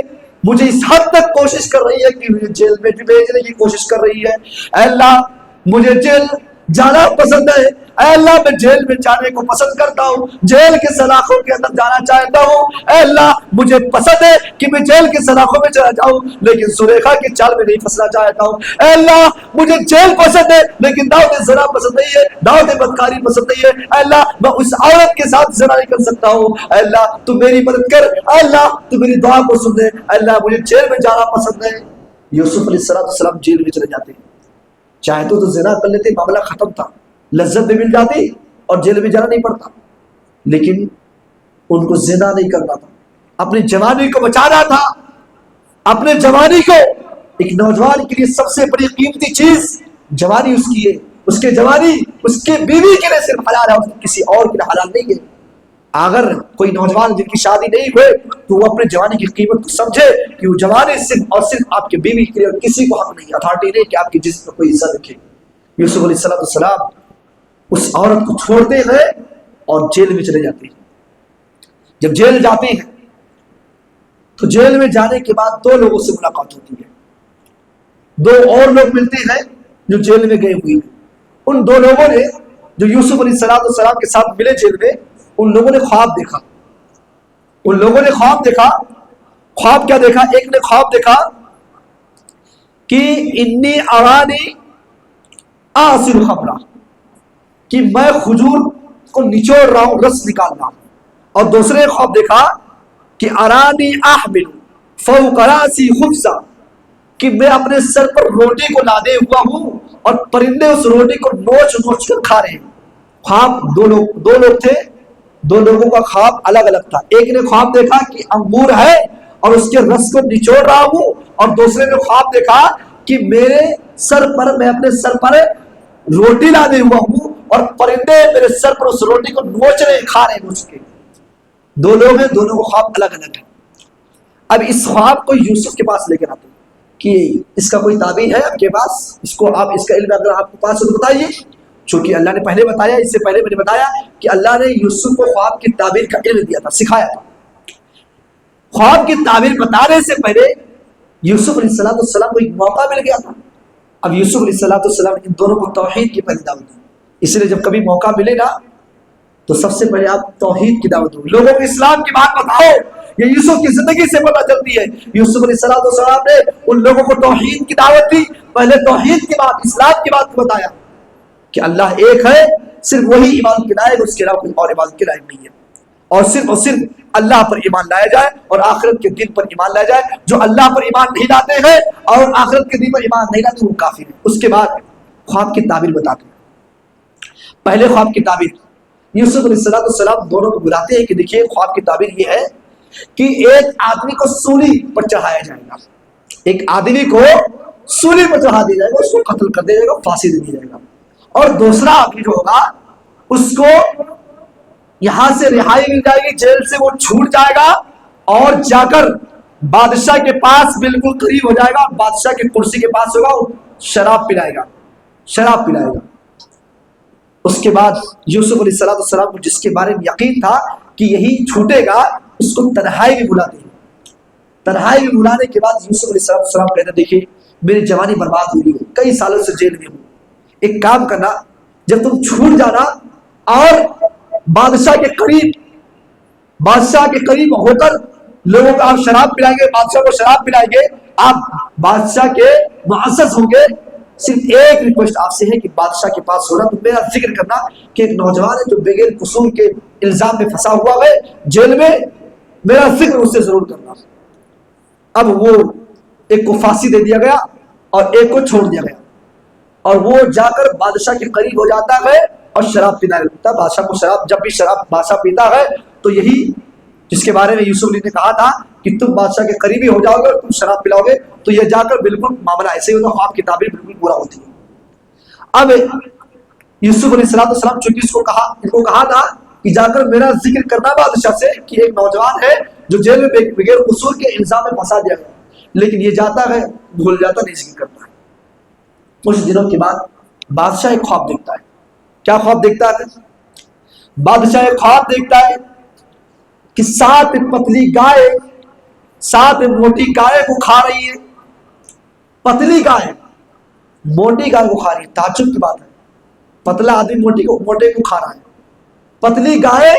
مجھے اس حد تک کوشش کر رہی ہے کہ مجھے جیل میں بھیجنے کی کوشش کر رہی ہے، اے اللہ مجھے جیل جانا پسند ہے، اے اللہ میں جیل میں جانے کو پسند کرتا ہوں، جیل کے سلاخوں کے اندر جانا چاہتا ہوں، اے اللہ مجھے پسند ہے کہ میں جیل کے سلاخوں میں چلا جاؤں لیکن زلیخا کی چال میں نہیں پھنسنا چاہتا ہوں، اے اللہ مجھے جیل پسند ہے لیکن دعوت زنا پسند نہیں ہے، دعوت بدکاری پسند نہیں ہے، اے اللہ میں اس عورت کے ساتھ زنا نہیں کر سکتا ہوں، اے اللہ تو میری مدد کر، اے اللہ تو میری دعا کو سن دے، اے اللہ مجھے جیل میں جانا پسند ہے۔ یوسف علیہ السلام جیل میں چلے جاتے ہیں، چاہتے تو زنا کر لیتے، معاملہ ختم تھا، لذت بھی مل جاتی اور جیل میں جانا نہیں پڑتا، لیکن ان کو زنا نہیں کرنا تھا، اپنی جوانی کو بچانا تھا، اپنے جوانی کو، ایک نوجوان کے لیے سب سے بڑی قیمتی چیز جوانی اس کی ہے، اس کے جوانی اس کے بیوی کے لیے صرف حلال ہے، کسی اور کے لیے حلال نہیں ہے۔ اگر کوئی نوجوان جن کی شادی نہیں ہوئے تو وہ اپنے جوانی کی قیمت کو سمجھے کہ وہ جوانی صرف اور صرف آپ کے بیوی کے لیے، اور کسی کو حق نہیں، اتھارٹی نہیں کہ آپ کی جسم میں کوئی حصہ رکھے۔ یوسف علیہ السلام اس عورت کو چھوڑتے ہیں اور جیل میں چلے جاتے ہیں۔ جب جیل جاتے ہیں تو جیل میں جانے کے بعد دو لوگوں سے ملاقات ہوتی ہے، دو اور لوگ ملتے ہیں جو جیل میں گئے ہوئے ہیں۔ ان دو لوگوں نے جو یوسف علیہ السلام کے ساتھ ملے جیل میں، ان لوگوں نے خواب دیکھا، ان لوگوں نے خواب دیکھا۔ خواب کیا دیکھا؟ ایک نے خواب دیکھا کہ انی ارانی آصر خمرہ، کہ میں کھجور کو نچوڑ رہا ہوں، رس نکال رہا ہوں، اور دوسرے خواب دیکھا کہ ارانی احمل فوق راسی خبزہ، کہ میں اپنے سر پر روٹی کو لادے ہوا ہوں اور پرندے اس روٹی کو نوچ نوچ کر کھا رہے ہیں۔ خواب دو لوگ تھے، دو لوگوں کا خواب الگ الگ تھا۔ ایک نے خواب دیکھا کہ انگور ہے اور اس کے رس کو نچوڑ رہا ہوں، اور دوسرے نے خواب دیکھا کہ میرے سر پر، میں اپنے سر پر روٹی لادے ہوا ہوں اور پرندے میرے سر پر اس روٹی کو نوچ رہے ہیں، کھا رہے ہیں نوچ کے۔ دو لوگ ہیں، دونوں کو خواب الگ الگ ہے۔ اب اس خواب کو یوسف کے پاس لے کر آتے ہیں کہ اس کا کوئی تعبیر ہے آپ کے پاس، اس کو آپ، اس کا علم اگر آپ کے پاس ہو تو بتائیے۔ چونکہ اللہ نے پہلے بتایا، اس سے پہلے میں نے بتایا کہ اللہ نے یوسف کو خواب کی تعبیر کا علم دیا تھا، سکھایا تھا۔ خواب کی تعبیر بتانے سے پہلے یوسف علیہ السلام کو ایک موقع مل گیا تھا۔ اب یوسف علیہ السلام ان دونوں کو توحید کی پہلی دعوت دی، اس لیے جب کبھی موقع ملے نا تو سب سے پہلے آپ توحید کی دعوت دو، لوگوں کو اسلام کی بات بتاؤ۔ یہ یوسف کی زندگی سے پتہ چلتی ہے۔ یوسف علیہ السلام نے ان لوگوں کو توحید کی دعوت دی، پہلے توحید کی بات، اسلام کی بات کو بتایا کہ اللہ ایک ہے، صرف وہی عبادت کے لائق، اس کے علاوہ کوئی اور عبادت کے لائق نہیں ہے، اور صرف اللہ پر ایمان لایا جائے اور آخرت کے دن پر ایمان لایا جائے۔ جو اللہ پر ایمان نہیں لاتے ہیں اور آخرت کے دن پر ایمان نہیں لاتے وہ کافر ہیں۔ اس کے بعد خواب کی تعبیر بتاتے ہیں۔ پہلے خواب کی تعبیر، یوسف علیہ السلام دونوں کو بلاتے ہیں کہ دیکھیے خواب کی تعبیر یہ ہے کہ ایک آدمی کو سولی پر چڑھایا جائے گا، ایک آدمی کو سولی پر چڑھا دیا جائے گا، اس کو قتل کر دیا جائے گا، پھانسی دے دیا جائے گا، اور دوسرا آدمی جو ہوگا اس کو یہاں سے رہائی مل جائے گی، جیل سے وہ چھوٹ جائے گا اور جا کر بادشاہ کے پاس بالکل قریب ہو جائے گا، بادشاہ کی کرسی کے پاس ہوگا، شراب پلائے گا۔ اس کے بعد یوسف علیہ السلام کو جس کے بارے میں یقین تھا کہ یہی چھوٹے گا، اس کو تنہائی میں بلاتے ہیں۔ تنہائی میں بلانے کے بعد یوسف علیہ السلام کہتے ہیں دیکھیے میری جوانی برباد ہوئی ہے، کئی سالوں سے جیل میں ہوں، ایک کام کرنا، جب تم چھوٹ جانا اور بادشاہ کے قریب ہو کر لوگوں کو آپ شراب پلائیں گے، بادشاہ کو شراب پلائیں گے، آپ بادشاہ کے معزز ہوں گے۔ صرف ایک ریکویسٹ آپ سے ہے کہ بادشاہ کے پاس ہونا تو میرا ذکر کرنا کہ ایک نوجوان ہے جو بغیر قصور کے الزام میں پھنسا ہوا ہے جیل میں، میرا ذکر اس سے ضرور کرنا۔ اب وہ ایک کو پھانسی دے دیا گیا اور ایک کو چھوڑ دیا گیا، اور وہ جا کر بادشاہ کے قریب ہو جاتا ہے اور شراب پینا لگتا ہے۔ بادشاہ کو شراب، جب بھی شراب بادشاہ پیتا ہے تو یہی جس کے بارے میں یوسف علی نے کہا تھا کہ تم بادشاہ کے قریبی ہو جاؤ گے اور تم شراب پلاؤ گے، تو یہ جا کر بالکل معاملہ ایسے ہی ہوتا ہے، خواب کی تعبیر بالکل پورا ہوتی ہے۔ اب یوسف علیہ السلام چونکہ ان کو کہا تھا کہ جا کر میرا ذکر کرنا بادشاہ سے کہ ایک نوجوان ہے جو جیل میں بغیر قصور کے الزام میں پھنسا دیا گیا، لیکن یہ جاتا ہے بھول جاتا، نہیں ذکر کرتا ہے۔ کچھ دنوں کے بعد بادشاہ ایک خواب دیکھتا ہے۔ کیا خواب دیکھتا ہے؟ بادشاہ ایک خواب دیکھتا ہے کہ 7 پتلی گائے 7 موٹی گائے کو کھا رہی ہے۔ پتلی گائے موٹی گائے کو کھا رہی ہے، تعجب کی بات ہے، پتلا آدمی موٹے کو کھا رہا ہے، پتلی گائے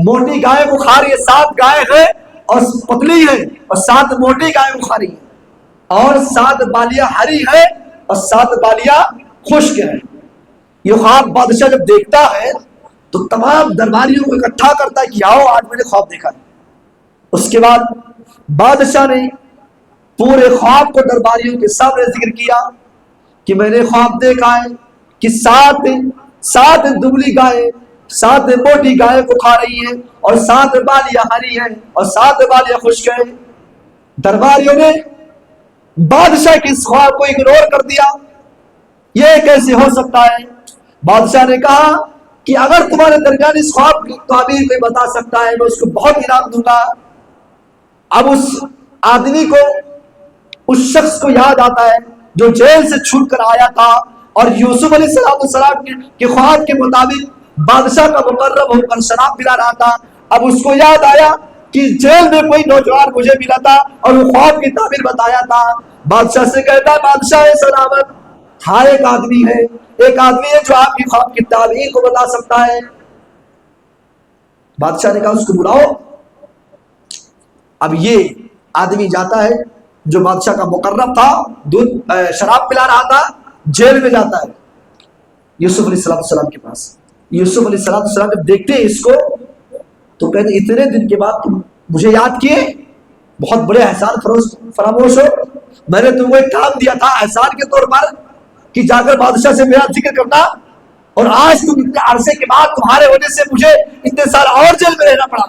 موٹی گائے کو کھا رہی ہے۔ 7 گائے ہے اور پتلی ہے اور 7 موٹی گائے کو کھا رہی ہے، اور 7 بالیاں ہری ہے اور 7 بالیاں خشک ہے۔ یہ خواب بادشاہ جب دیکھتا ہے تو تمام درباریوں کو اکٹھا کرتا ہے کہ آؤ آج میں نے خواب دیکھا ہے۔ اس کے بعد بادشاہ نے پورے خواب کو درباریوں کے سامنے ذکر کیا کہ میں نے خواب دیکھا ہے کہ 7 دبلی گائے 7 موٹی گائے کو کھا رہی ہے اور 7 بالیاں ہری ہیں اور 7 بالیاں خشک ہیں۔ درباریوں نے بادشاہ کے اس خواب کو اگنور کر دیا، یہ کیسے ہو سکتا ہے؟ بادشاہ نے کہا کہ اگر تمہارے درمیان اس خواب کی تعبیر کوئی بتا سکتا ہے میں اس کو بہت انعام دوں گا۔ اب اس آدمی کو، اس شخص کو یاد آتا ہے جو جیل سے چھوٹ کر آیا تھا اور یوسف علیہ السلام کے خواب کے مطابق بادشاہ کا مقرب ہو کر شراب پلا رہا تھا۔ اب اس کو یاد آیا کہ جیل میں کوئی نوجوان مجھے ملا تھا اور وہ خواب کی تعبیر بتایا تھا۔ بادشاہ سے کہتا ہے بادشاہ سلامت، ہاں ایک آدمی ہے جو آپ کی خواب کی تعبیر کو بتا سکتا ہے۔ بادشاہ نے کہا اس کو بلاؤ۔ اب یہ آدمی جاتا ہے جو بادشاہ کا مقرب تھا، شراب پلا رہا تھا، جیل میں جاتا ہے یوسف علیہ السلام کے پاس۔ یوسف علیہ السلام جب دیکھتے ہیں اس کو تو کہتے اتنے دن کے بعد تم مجھے یاد کیے؟ بہت بڑے احسان فراموش ہو، میں نے تم کو ایک کام دیا تھا احسان کے طور پر کہ جا کر بادشاہ سے میرا ذکر کرنا، اور آج تم اتنے عرصے کے بعد تمہارے وجہ سے مجھے اتنے سال اور جیل میں رہنا پڑا۔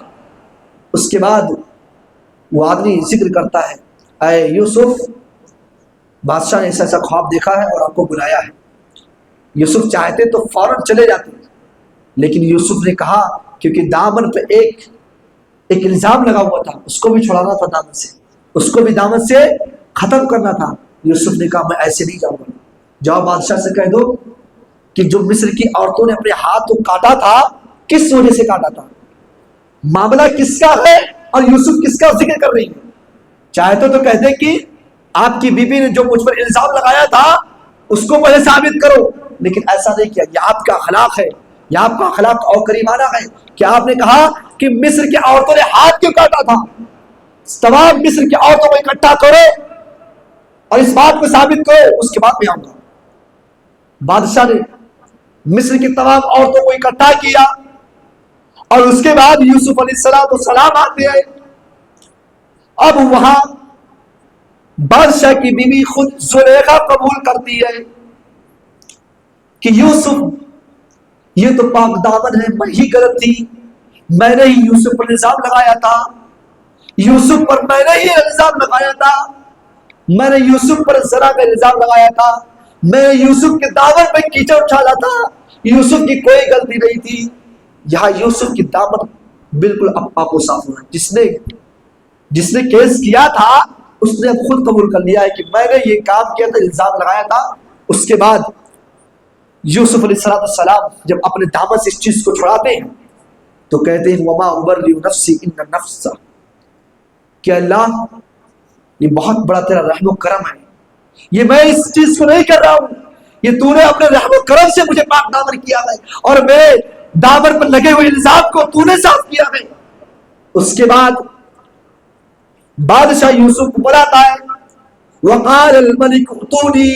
اس کے بعد وہ آدمی ذکر کرتا ہے، اے یوسف، بادشاہ نے ایسا خواب دیکھا ہے اور آپ کو بلایا ہے۔ یوسف چاہتے تو فوراً چلے جاتے، لیکن یوسف نے کہا کیونکہ دامن پہ ایک الزام لگا ہوا تھا، اس کو بھی چھڑانا تھا دامن سے، اس کو بھی دامن سے ختم کرنا تھا۔ یوسف نے کہا میں ایسے نہیں جاؤں گا، جاؤ بادشاہ سے کہہ دو کہ جو مصر کی عورتوں نے اپنے ہاتھ کو کاٹا تھا، کس وجہ سے کاٹا تھا، معاملہ کس کا ہے اور یوسف کس کا ذکر کر رہی ہے۔ چاہتے تو کہتے کہ آپ کی بیوی نے جو مجھ پر الزام لگایا تھا اس کو پہلے ثابت کرو، لیکن ایسا نہیں کیا۔ یہ آپ کا اخلاق ہے، یہ آپ کا اخلاق اور کریمانہ ہے کہ آپ نے کہا کہ مصر کی عورتوں نے ہاتھ کیوں کاٹا تھا، تمام مصر کی عورتوں کو اکٹھا کرو اور اس بات کو ثابت کرو، اس کے بعد میں آؤں گا۔ بادشاہ نے مصر کی تمام عورتوں کو اکٹھا کیا اور اس کے بعد یوسف علیہ السلام آتے ہیں۔ اب وہاں بادشاہ کی بیوی خود زلیخا قبول کرتی ہے کہ یوسف یہ تو پاک دامن ہے، میں ہی غلط تھی، میں نے ہی یوسف پر الزام لگایا تھا، یوسف پر میں نے ہی الزام لگایا تھا، میں نے یوسف پر زنا کا الزام لگایا تھا، میں نے یوسف کے دامن پہ کیچڑ اچھالا تھا، یوسف کی کوئی غلطی نہیں تھی۔ یہاں یوسف کی دامن بالکل اب پاک و صاف ہوا، جس نے کیس کیا تھا اس نے اب خود قبول کر لیا ہے کہ میں نے یہ کام کیا تھا، الزام لگایا تھا۔ اس کے بعد یوسف علیہ السلام جب اپنے دامن سے اس چیز کو چھڑاتے ہیں تو کہتے ہیں وما ابرئ نفسی ان النفس، کہ اللہ یہ بہت بڑا تیرا رحم و کرم ہے، یہ میں اس چیز کو نہیں کر رہا ہوں، یہ تو نے اپنے رحم و کرم سے مجھے پاک دامن کیا ہے اور میرے دامن پر لگے ہوئے الزام کو تو نے صاف کیا ہے۔ اس کے بعد بادشاہ یوسف کو بلاتا ہے، وقال الملک اتونی،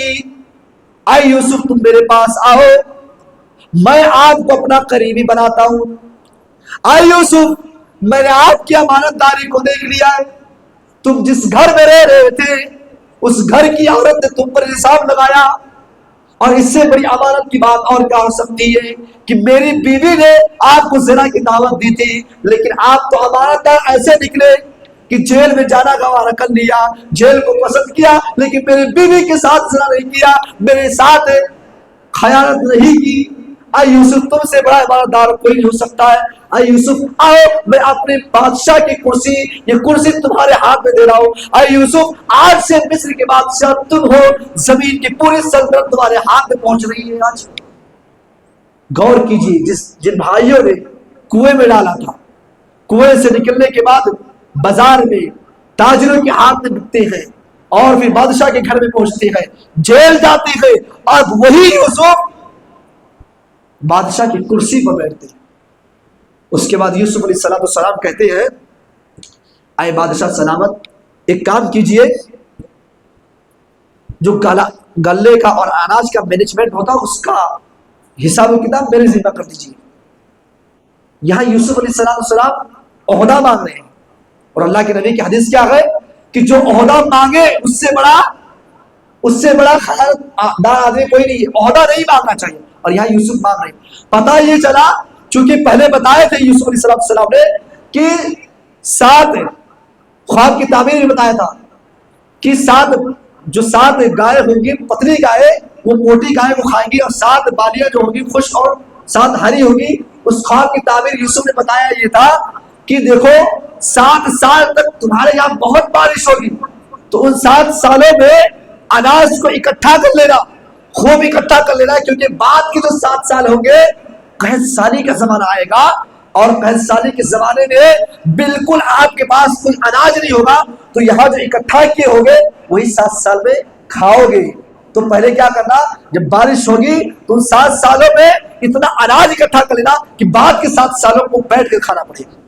اے یوسف تم میرے پاس آؤ، میں آپ کو اپنا قریبی بناتا ہوں۔ اے یوسف میں نے آپ کی امانت داری کو دیکھ لیا ہے، تم جس گھر میں رہ رہے تھے اس گھر کی عورت نے تم پر الزام لگایا، اور اس سے بڑی امانت کی بات اور کیا ہو سکتی ہے کہ میری بیوی نے آپ کو زنا کی دعوت دی تھی، لیکن آپ تو امانت دار ایسے نکلے کہ جیل میں جانا گوارا کر لیا، جیل کو پسند کیا، لیکن میری بیوی کے ساتھ زنا نہیں کیا، میرے ساتھ خیانت نہیں کی۔ اے یوسف تم سے بڑا امانت دار کوئی نہیں ہو سکتا ہے، اے یوسف آؤ میں اپنے بادشاہ کی کرسی، یہ کرسی تمہارے ہاتھ میں دے رہا ہوں، اے یوسف آج سے مصر کے بادشاہ تم ہو، زمین کی پوری سلطنت تمہارے ہاتھ میں پہنچ رہی ہے آج۔ غور کیجیے، جن بھائیوں نے کنویں میں ڈالا تھا، کنویں سے نکلنے کے بعد بازار میں تاجروں کے ہاتھ میں بکتے ہیں اور پھر بادشاہ کے گھر میں پہنچتے ہیں، جیل جاتے ہیں، اب وہی یوسف بادشاہ کی کرسی پر بیٹھتے ہیں۔ اس کے بعد یوسف علیہ السلام کہتے ہیں اے بادشاہ سلامت، ایک کام کیجئے، جو گلے کا اور اناج کا مینجمنٹ ہوتا اس کا حساب و کتاب میرے ذمہ کر دیجیے۔ یہاں یوسف علیہ السلام عہدہ مانگ رہے ہیں، اور اللہ کے نبی کی حدیث کیا ہے کہ جو عہدہ مانگے اس سے بڑا خیردار آدمی کوئی نہیں ہے، عہدہ نہیں مانگنا چاہیے، اور یہاں یوسف مانگ رہے ہیں۔ پتہ یہ چلا چونکہ پہلے بتائے تھے یوسف علیہ السلام نے کہ 7 خواب کی تعبیر میں بتایا تھا کہ 7 گائے ہوں گی، پتلی گائے وہ موٹی گائے کو کھائیں گی، اور 7 بالیاں جو ہوں گی خشک اور 7 ہری ہوگی۔ اس خواب کی تعبیر یوسف نے بتایا یہ تھا کہ دیکھو 7 سال تک تمہارے یہاں بہت بارش ہوگی، تو ان 7 سالوں میں اناج کو اکٹھا کر لینا، خوب اکٹھا کر لینا، کیونکہ بعد کے جو 7 سال ہوں گے قحط سالی کا زمانہ آئے گا، اور قحط سالی کے زمانے میں بالکل آپ کے پاس کوئی اناج نہیں ہوگا، تو یہاں جو اکٹھا کیے ہوگے وہی 7 سال میں کھاؤ گے۔ تو پہلے کیا کرنا، جب بارش ہوگی تو ان 7 سالوں میں اتنا اناج اکٹھا کر لینا کہ بعد کے 7 سالوں کو بیٹھ کر کھانا پڑے گا۔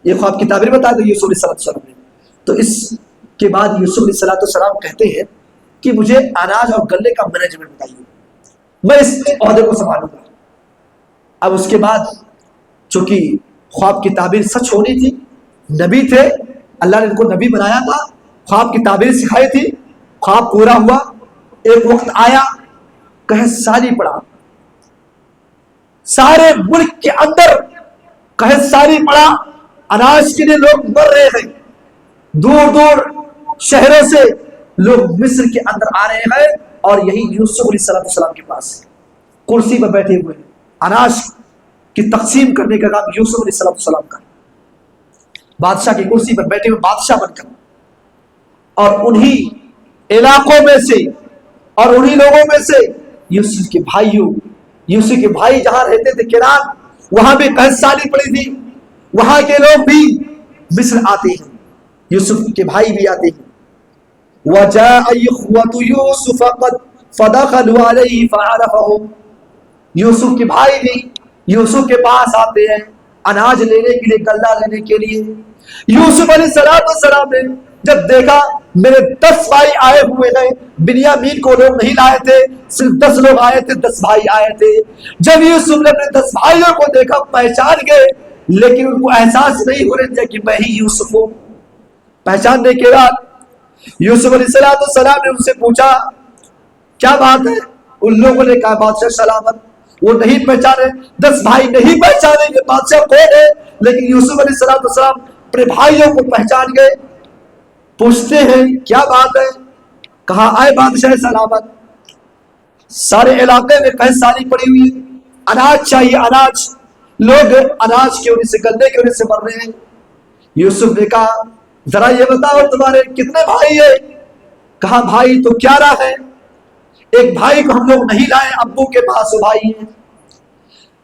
یہ خواب کی تعبیر بتا دیں یوسف علیہ السلام نے۔ تو اس کے بعد یوسف علیہ السلام کہتے ہیں کہ مجھے اناج اور گلے کا مینجمنٹ بتائیے، میں اس عہدے کو سنبھالوں گا۔ اب اس کے بعد چونکہ خواب کی تعبیر سچ ہونی تھی، نبی تھے، اللہ نے ان کو نبی بنایا تھا, خواب کی تعبیر سکھائی تھی, خواب پورا ہوا. ایک وقت آیا قحط سالی پڑا, سارے ملک کے اندر قحط سالی پڑا, اناج کے لیے لوگ مر رہے ہیں, دور دور شہروں سے لوگ مصر کے اندر آ رہے ہیں, اور یہی یوسف علیہ السلام کے پاس کرسی پر بیٹھے ہوئے ہیں. اناج کی تقسیم کرنے کا کام یوسف علیہ السلام کا, بادشاہ کی کرسی پر بیٹھے ہوئے بادشاہ بن کر. اور انہی علاقوں میں سے اور انہی لوگوں میں سے یوسف کے بھائی جہاں رہتے تھے کنان, وہاں بھی قحط سالی پڑی تھی, وہاں کے لوگ بھی مصر آتے ہیں, یوسف کے بھائی بھی آتے ہیں. وَجَاءَ إِخْوَةُ يُوسُفَ قَدْ فَدَخَلُوا عَلَيْهِ فَعَرَفَهُمْ, یوسف کے بھائی بھی یوسف کے پاس آتے ہیں اناج لینے کے لیے, غلہ لینے کے لیے. یوسف علیہ السلام نے جب دیکھا میرے 10 بھائی آئے ہوئے ہیں, بنیامین کو لوگ نہیں لائے تھے, صرف 10 لوگ آئے تھے, 10 بھائی آئے تھے. جب یوسف نے اپنے 10 بھائیوں کو دیکھا پہچان گئے, لیکن ان کو احساس نہیں ہو رہا کہ میں ہی یوسف ہوں. پہچاننے کے بعد یوسف علیہ السلام نے ان سے پوچھا کیا بات ہے؟ ان لوگوں نے کہا بادشاہ سلامت. وہ نہیں پہچانے, 10 بھائی نہیں پہچانے کہ بادشاہ کون ہے, لیکن یوسف علیہ السلام اپنے بھائیوں کو پہچان گئے. پوچھتے ہیں کیا بات ہے؟ کہا آئے بادشاہ سلامت, سارے علاقے میں قحط سالی پڑی ہوئی, اناج چاہیے, اناج, لوگ اناج کی وجہ سے, گلے کی وجہ سے مر رہے ہیں. یوسف نے کہا ذرا یہ بتاؤ تمہارے کتنے بھائی ہیں؟ کہا بھائی تو 11 ہیں, ایک بھائی کو ہم لوگ نہیں لائے, ابو کے پاس وہ بھائی ہیں.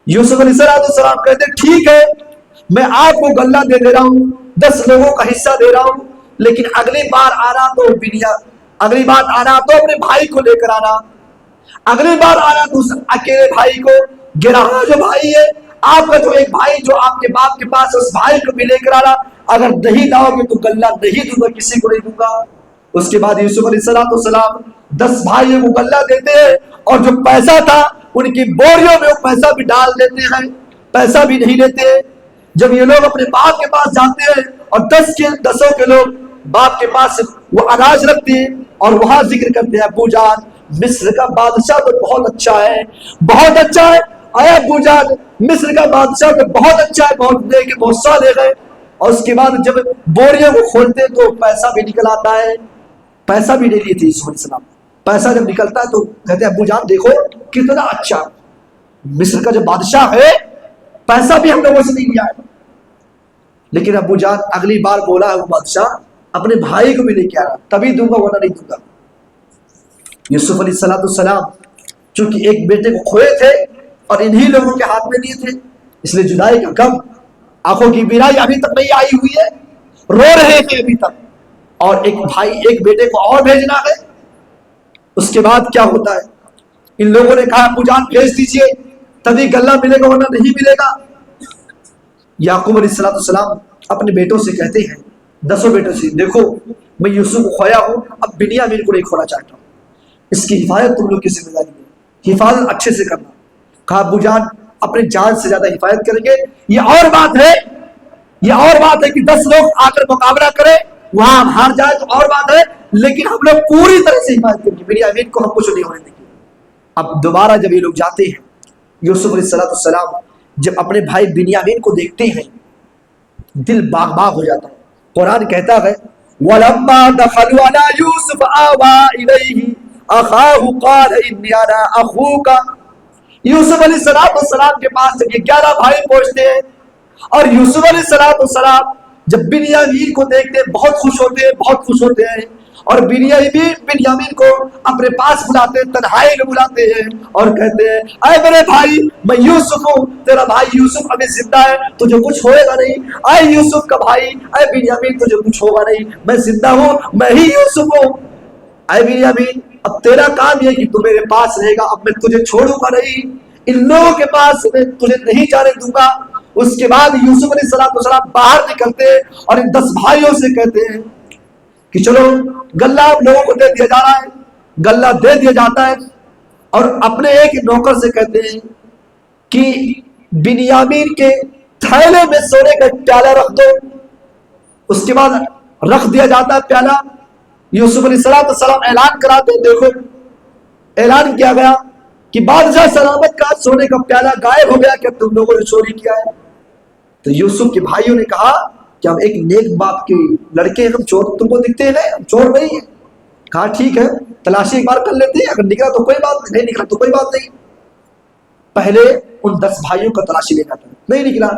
یوسف علیہ السلام کہتے ٹھیک ہے, میں آپ کو غلہ دے رہا ہوں, 10 لوگوں کا حصہ دے رہا ہوں, لیکن اگلی بار آنا تو اپنے بھائی کو لے کر آنا, اگلی بار آنا تو اس اکیلے بھائی کو, گرانا جو بھائی ہے آپ کا, جو ایک بھائی جو آپ کے باپ کے پاس, اس بھائی کو بھی لے کر آنا. اگر نہیں لاؤ گے تو غلہ نہیں دوں گا, کسی کو نہیں دوں گا. اس کے بعد یوسف علیہ السلام 10 بھائیوں کو غلہ دیتے ہیں, اور جو پیسہ تھا ان کی بوریوں میں وہ پیسہ بھی ڈال دیتے ہیں, پیسہ بھی نہیں لیتے. جب یہ لوگ اپنے باپ کے پاس جاتے ہیں اور 10 کے لوگ باپ کے پاس وہ اناج رکھتے ہیں, اور وہاں ذکر کرتے ہیں ابو جان مصر کا بادشاہ تو بہت اچھا ہے, بہت اچھا ہے. اے ابو جان مصر کا بادشاہ تو بہت اچھا ہے, بہت نیک, بہت صالح ہے. اور اس کے بعد جب بوریوں کو کھولتے تو پیسہ بھی نکل آتا ہے, پیسہ بھی نہیں لیے تھے یوسف علیہ السلام. پیسہ جب نکلتا ہے تو کہتے ہیں ابو جان دیکھو کتنا اچھا مصر کا جو بادشاہ ہے, پیسہ بھی ہم لوگوں سے نہیں لیا ہے. لیکن ابو جان اگلی بار بولا ہے وہ بادشاہ اپنے بھائی کو بھی لے کے آ رہا, تبھی دوں گا ورنہ نہیں دوں گا. یوسف علیہ السلام چونکہ ایک بیٹے کو کھوئے تھے اور انہی لوگوں کے ہاتھ میں دیے تھے, اس لیے جدائی کا غم, آنکھوں کی بیرائی ابھی تک نہیں آئی ہوئی ہے, رو رہے ہیں ابھی تک. اور ایک بیٹے کو اور بھیجنا ہے. اس کے بعد کیا ہوتا ہے, ان لوگوں نے کہا ابو جان بھیج دیجئے تبھی غلہ ملے گا ورنہ نہیں ملے گا. یعقوب علیہ السلام اپنے بیٹوں سے کہتے ہیں, 10 بیٹوں سے, دیکھو میں یوسف کو کھویا ہوں, اب بنیامین کو نہیں کھونا چاہتا ہوں, اس کی حفاظت تم لوگ کی ذمہ داری ہے, حفاظت اچھے سے کرنا. کہا ابو جان اپنے جان سے زیادہ حفاظت کریں گے. یہ اور بات ہے کہ 10 لوگ آ کر مقابلہ کریں, وہاں ہار جائے تو اور بات ہے, لیکن ہم لوگ پوری طرح سے حفاظت کریں گے, بنیامین کو ہم کچھ نہیں ہونے دیں گے. اب دوبارہ جب یہ لوگ جاتے ہیں, یوسف علیہ السلام جب اپنے بھائی بنیامین کو دیکھتے ہیں دل باغ باغ ہو جاتا ہے. قرآن کہتا ہے وَلَمَّا دَخَلُوا عَلَىٰ يُوسُفَ آوَىٰ إِلَيْهِ أَخَاهُ قَالَ إِنِّي أَنَا أَخُوكَ. یوسف علیہ السلام کے پاس جب یہ 11 بھائی پہنچتے ہیں, اور یوسف علیہ السلام جب بنیامین کو دیکھتے ہیں بہت خوش ہوتے ہیں, اور بنیامین کو اپنے پاس بلاتے ہیں, تنہائی میں بلاتے ہیں اور کہتے ہیں اے میرے بھائی میں یوسف ہوں, تیرا بھائی یوسف ابھی زندہ ہے, تجھے کچھ ہوئے گا نہیں. اے یوسف کا بھائی, اے بنیامین تجھے کچھ ہوگا نہیں, میں زندہ ہوں, میں ہی یوسف ہوں. اے بنیامین اب تیرا کام یہ کہ تو میرے پاس رہے گا, اب میں تجھے چھوڑوں گا نہیں, ان لوگوں کے پاس میں تجھے نہیں جانے دوں گا. اس کے بعد یوسف علیہ السلام باہر نکلتے ہیں اور ان 10 بھائیوں سے کہتے ہیں کہ چلو غلہ لوگوں کو دے دیا جا رہا ہے, غلہ دے دیا جاتا ہے, اور اپنے ایک نوکر سے کہتے ہیں کہ بنیامین کے تھیلے میں سونے کا پیالہ رکھ دو. اس کے بعد رکھ دیا جاتا ہے پیالہ. یوسف علیہ السلام اعلان کراتے ہیں, دیکھو اعلان کیا گیا کہ بادشاہ سلامت کا سونے کا پیالہ غائب ہو گیا, کہ تم لوگوں نے چوری کیا ہے. تو یوسف کے بھائیوں نے کہا کہ ہم ایک نیک باپ کے لڑکے, ہم چور تم کو دکھتے ہیں, ہم چور نہیں ہیں. کہا ٹھیک ہے, تلاشی ایک بار کر لیتے ہیں, اگر نکلا تو کوئی بات نہیں نکلا تو کوئی بات نہیں. پہلے ان 10 بھائیوں کا تلاشی لے جاتا ہے, نہیں نکلا.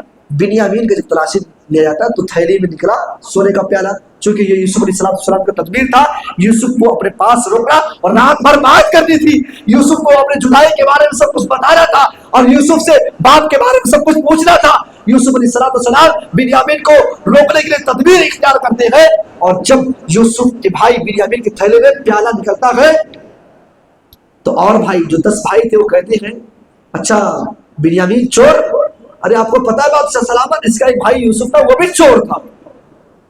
بنیامین کا جب تلاشی لے جاتا تو تھیلی میں نکلا سونے کا پیالہ. چونکہ یہ یوسف علیہ السلام کا تدبیر تھا, یوسف کو اپنے پاس روکنا اور رات بھر بات کرنی تھی. یوسف کو اپنے جدائی کے بارے میں سب کچھ بتانا تھا اور یوسف سے باپ کے بارے میں سب کچھ پوچھنا تھا. یوسف علیہ السلام بنیامین کو روکنے کے لیے تدبیر اختیار کرتے ہیں, اور جب یوسف کے بھائی بنیامین کے تھیلے میں پیالہ نکلتا ہے تو اور بھائی جو 10 بھائی تھے وہ کہتے ہیں اچھا بنیامین چور, ارے آپ کو پتا ہے بادشاہ سلامت اس کا ایک بھائی یوسف تھا وہ بھی چور تھا.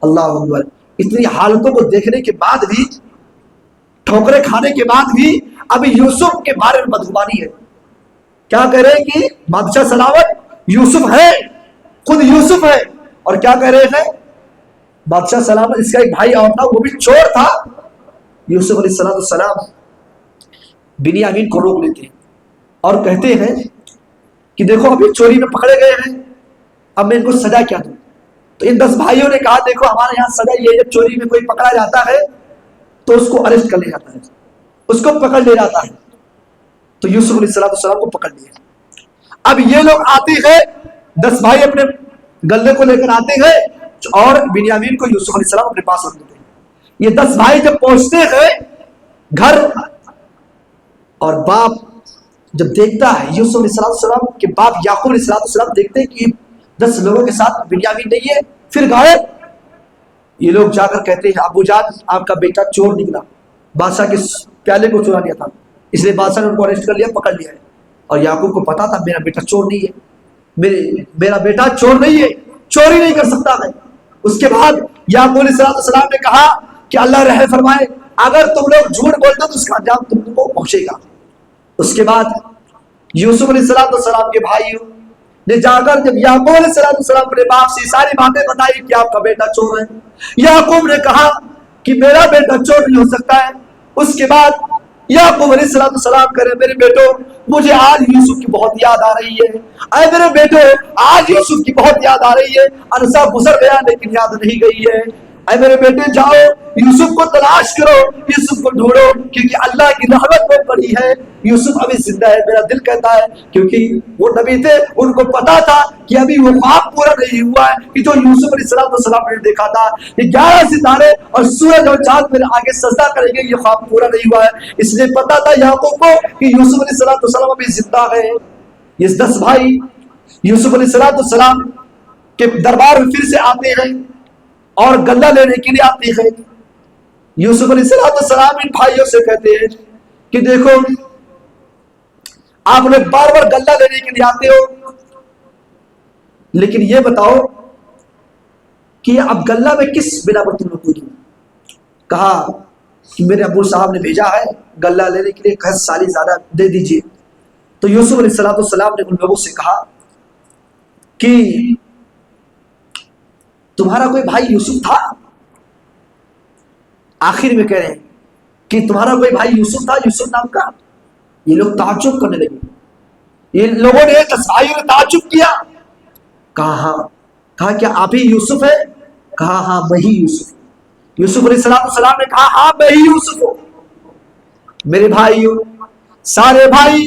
اللہ اکبر. اتنی حالتوں کو دیکھنے کے بعد بھی, ٹھوکرے کھانے کے بعد بھی ابھی یوسف کے بارے میں بدگمانی ہے. کیا کہہ رہے ہیں کہ بادشاہ سلامت یوسف ہے, خود یوسف ہے, اور کیا کہہ رہے ہیں بادشاہ سلامت اس کا ایک بھائی اور تھا وہ بھی چور تھا. یوسف علیہ السلام بنیامین کو روک لیتے ہیں اور کہتے ہیں کہ دیکھو ابھی چوری میں پکڑے گئے ہیں, اب میں ان کو سزا کیا دوں. تو ان 10 بھائیوں نے کہا دیکھو ہمارے یہاں سزا یہ ہے, جب چوری میں کوئی پکڑا جاتا ہے تو اس کو اریسٹ کر لیا جاتا ہے, اس کو پکڑ لیا جاتا ہے. تو یوسف علیہ السلام کو پکڑ لیا. اب یہ لوگ آتے ہیں, 10 بھائی اپنے گلے کو لے کر آتے ہیں اور بنیامین کو یوسف علیہ السلام اپنے پاس رکھ دیتے ہیں. یہ 10 بھائی جب پہنچتے ہیں گھر, اور باپ جب دیکھتا ہے یوسف علیہ السلام کے باپ یعقوب علیہ السلام دیکھتے ہیں کہ 10 لوگوں کے ساتھ بنیامین نہیں ہے, پھر غائب. یہ لوگ جا کر کہتے ہیں ابو جان آپ کا بیٹا چور نکلا, بادشاہ کے پیالے کو چورا لیا تھا, اس لیے بادشاہ نے ان کو اریسٹ کر لیا, پکڑ لیا ہے. اور یعقوب کو پتا تھا میرا بیٹا چور نہیں ہے, میرا بیٹا چور نہیں ہے, چوری نہیں کر سکتا ہے. اس کے بعد یعقوب علیہ السلام نے کہا کہ اللہ رحم فرمائے, اگر تم لوگ جھوٹ بولتے تو اس کا انجام تم کو پہنچے گا. اس کے بعد یوسف علیہ السلام کے بھائیوں نے جا کر جب یعقوب علیہ السلام اپنے باپ سے ساری باتیں بتائی کہ آپ کا بیٹا چور ہے, یعقوب نے کہا کہ میرا بیٹا چور نہیں ہو سکتا ہے. اس کے بعد یعقوب علیہ السلام کرے میرے بیٹو مجھے آج یوسف کی بہت یاد آ رہی ہے, اے میرے بیٹو آج یوسف کی بہت یاد آ رہی ہے, عرصہ گزر گیا لیکن یاد نہیں گئی ہے. اے میرے بیٹے جاؤ یوسف کو تلاش کرو, یوسف کو ڈھونڈو, کیونکہ اللہ کی رحمت بہت بڑی ہے. یوسف ابھی زندہ ہے, میرا دل کہتا ہے, کیونکہ وہ نبی تھے, ان کو پتا تھا کہ ابھی وہ خواب پورا نہیں ہوا ہے کہ جو یوسف علیہ السلام نے دیکھا تھا کہ 11 ستارے اور سورج اور چاند میرے آگے سجدہ کریں گے, یہ خواب پورا نہیں ہوا ہے. اس لیے پتا تھا یعقوب کو کہ یوسف علیہ السلام ابھی زندہ ہے. یہ 10 بھائی یوسف علیہ السلام کے دربار میں پھر سے آتے ہیں اور غلہ لینے کے لیے آتے ہیں. یوسف علیہ السلام ان بھائیوں سے کہتے ہیں کہ دیکھو آپ لوگ بار بار غلہ لینے کے لیے آتے ہو, لیکن یہ بتاؤ کہ اب غلہ میں کس بنا پر تم لوگ کو دوں. کہا کہ میرے ابو صاحب نے بھیجا ہے غلہ لینے کے لیے, 10 سالی زیادہ دے دیجیے. تو یوسف علیہ السلام نے ان لوگوں سے کہا کہ تمہارا کوئی بھائی یوسف تھا. آخر میں کہہ رہے ہیں کہ تمہارا کوئی بھائی یوسف تھا, یوسف نام کا. یہ لوگ تعجب کرنے لگے, یہ لوگوں نے 10 بھائیوں نے تعجب کیا. کہا ہاں. کہا کیا آپ ہی یوسف ہے؟ کہا ہاں میں ہی یوسف. یوسف علیہ السلام نے کہا ہاں میں ہی یوسف ہوں. میرے بھائیوں سارے بھائی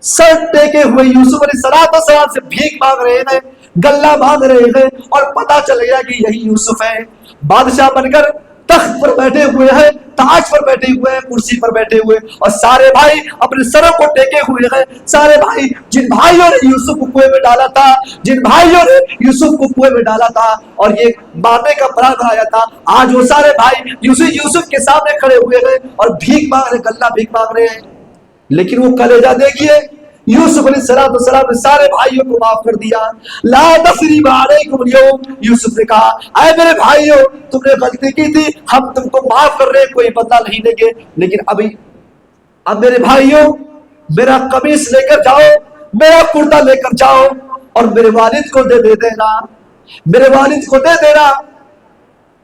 سر ٹیکے ہوئے یوسف علیہ السلام سے بھیک مانگ رہے ہیں, غلہ مانگ رہے ہیں, اور پتا چل گیا کہ یہی یوسف ہے. بادشاہ بن کر تخت پر بیٹھے ہوئے ہیں, تاج پر بیٹھے ہوئے ہیں, کرسی پر بیٹھے ہوئے, اور سارے بھائی اپنے سروں کو ٹیکے ہوئے ہیں. سارے بھائی جن بھائیوں نے یوسف کو کنویں میں ڈالا تھا, جن بھائیوں نے یوسف کو کنویں میں ڈالا تھا اور یہ مارنے کا پلان بنایا تھا, آج وہ سارے بھائی یوسف کے سامنے کھڑے ہوئے ہیں اور بھیک مانگ رہے, غلہ بھیک مانگ رہے ہیں. لیکن وہ کلیجہ دیکھیے, یوسف علیہ السلام نے سارے بھائیوں کو معاف کر دیا. لا تثریب علیکم اليوم. یوسف نے کہا اے میرے بھائیوں تم نے غلطی کی تھی, ہم تم کو معاف کر رہے ہیں, کوئی بدلہ نہیں لیں گے. لیکن اب میرے بھائیوں میرا قمیص لے کر جاؤ, میرا کرتا لے کر جاؤ, اور میرے والد کو دے دینا, میرے والد کو دے دینا.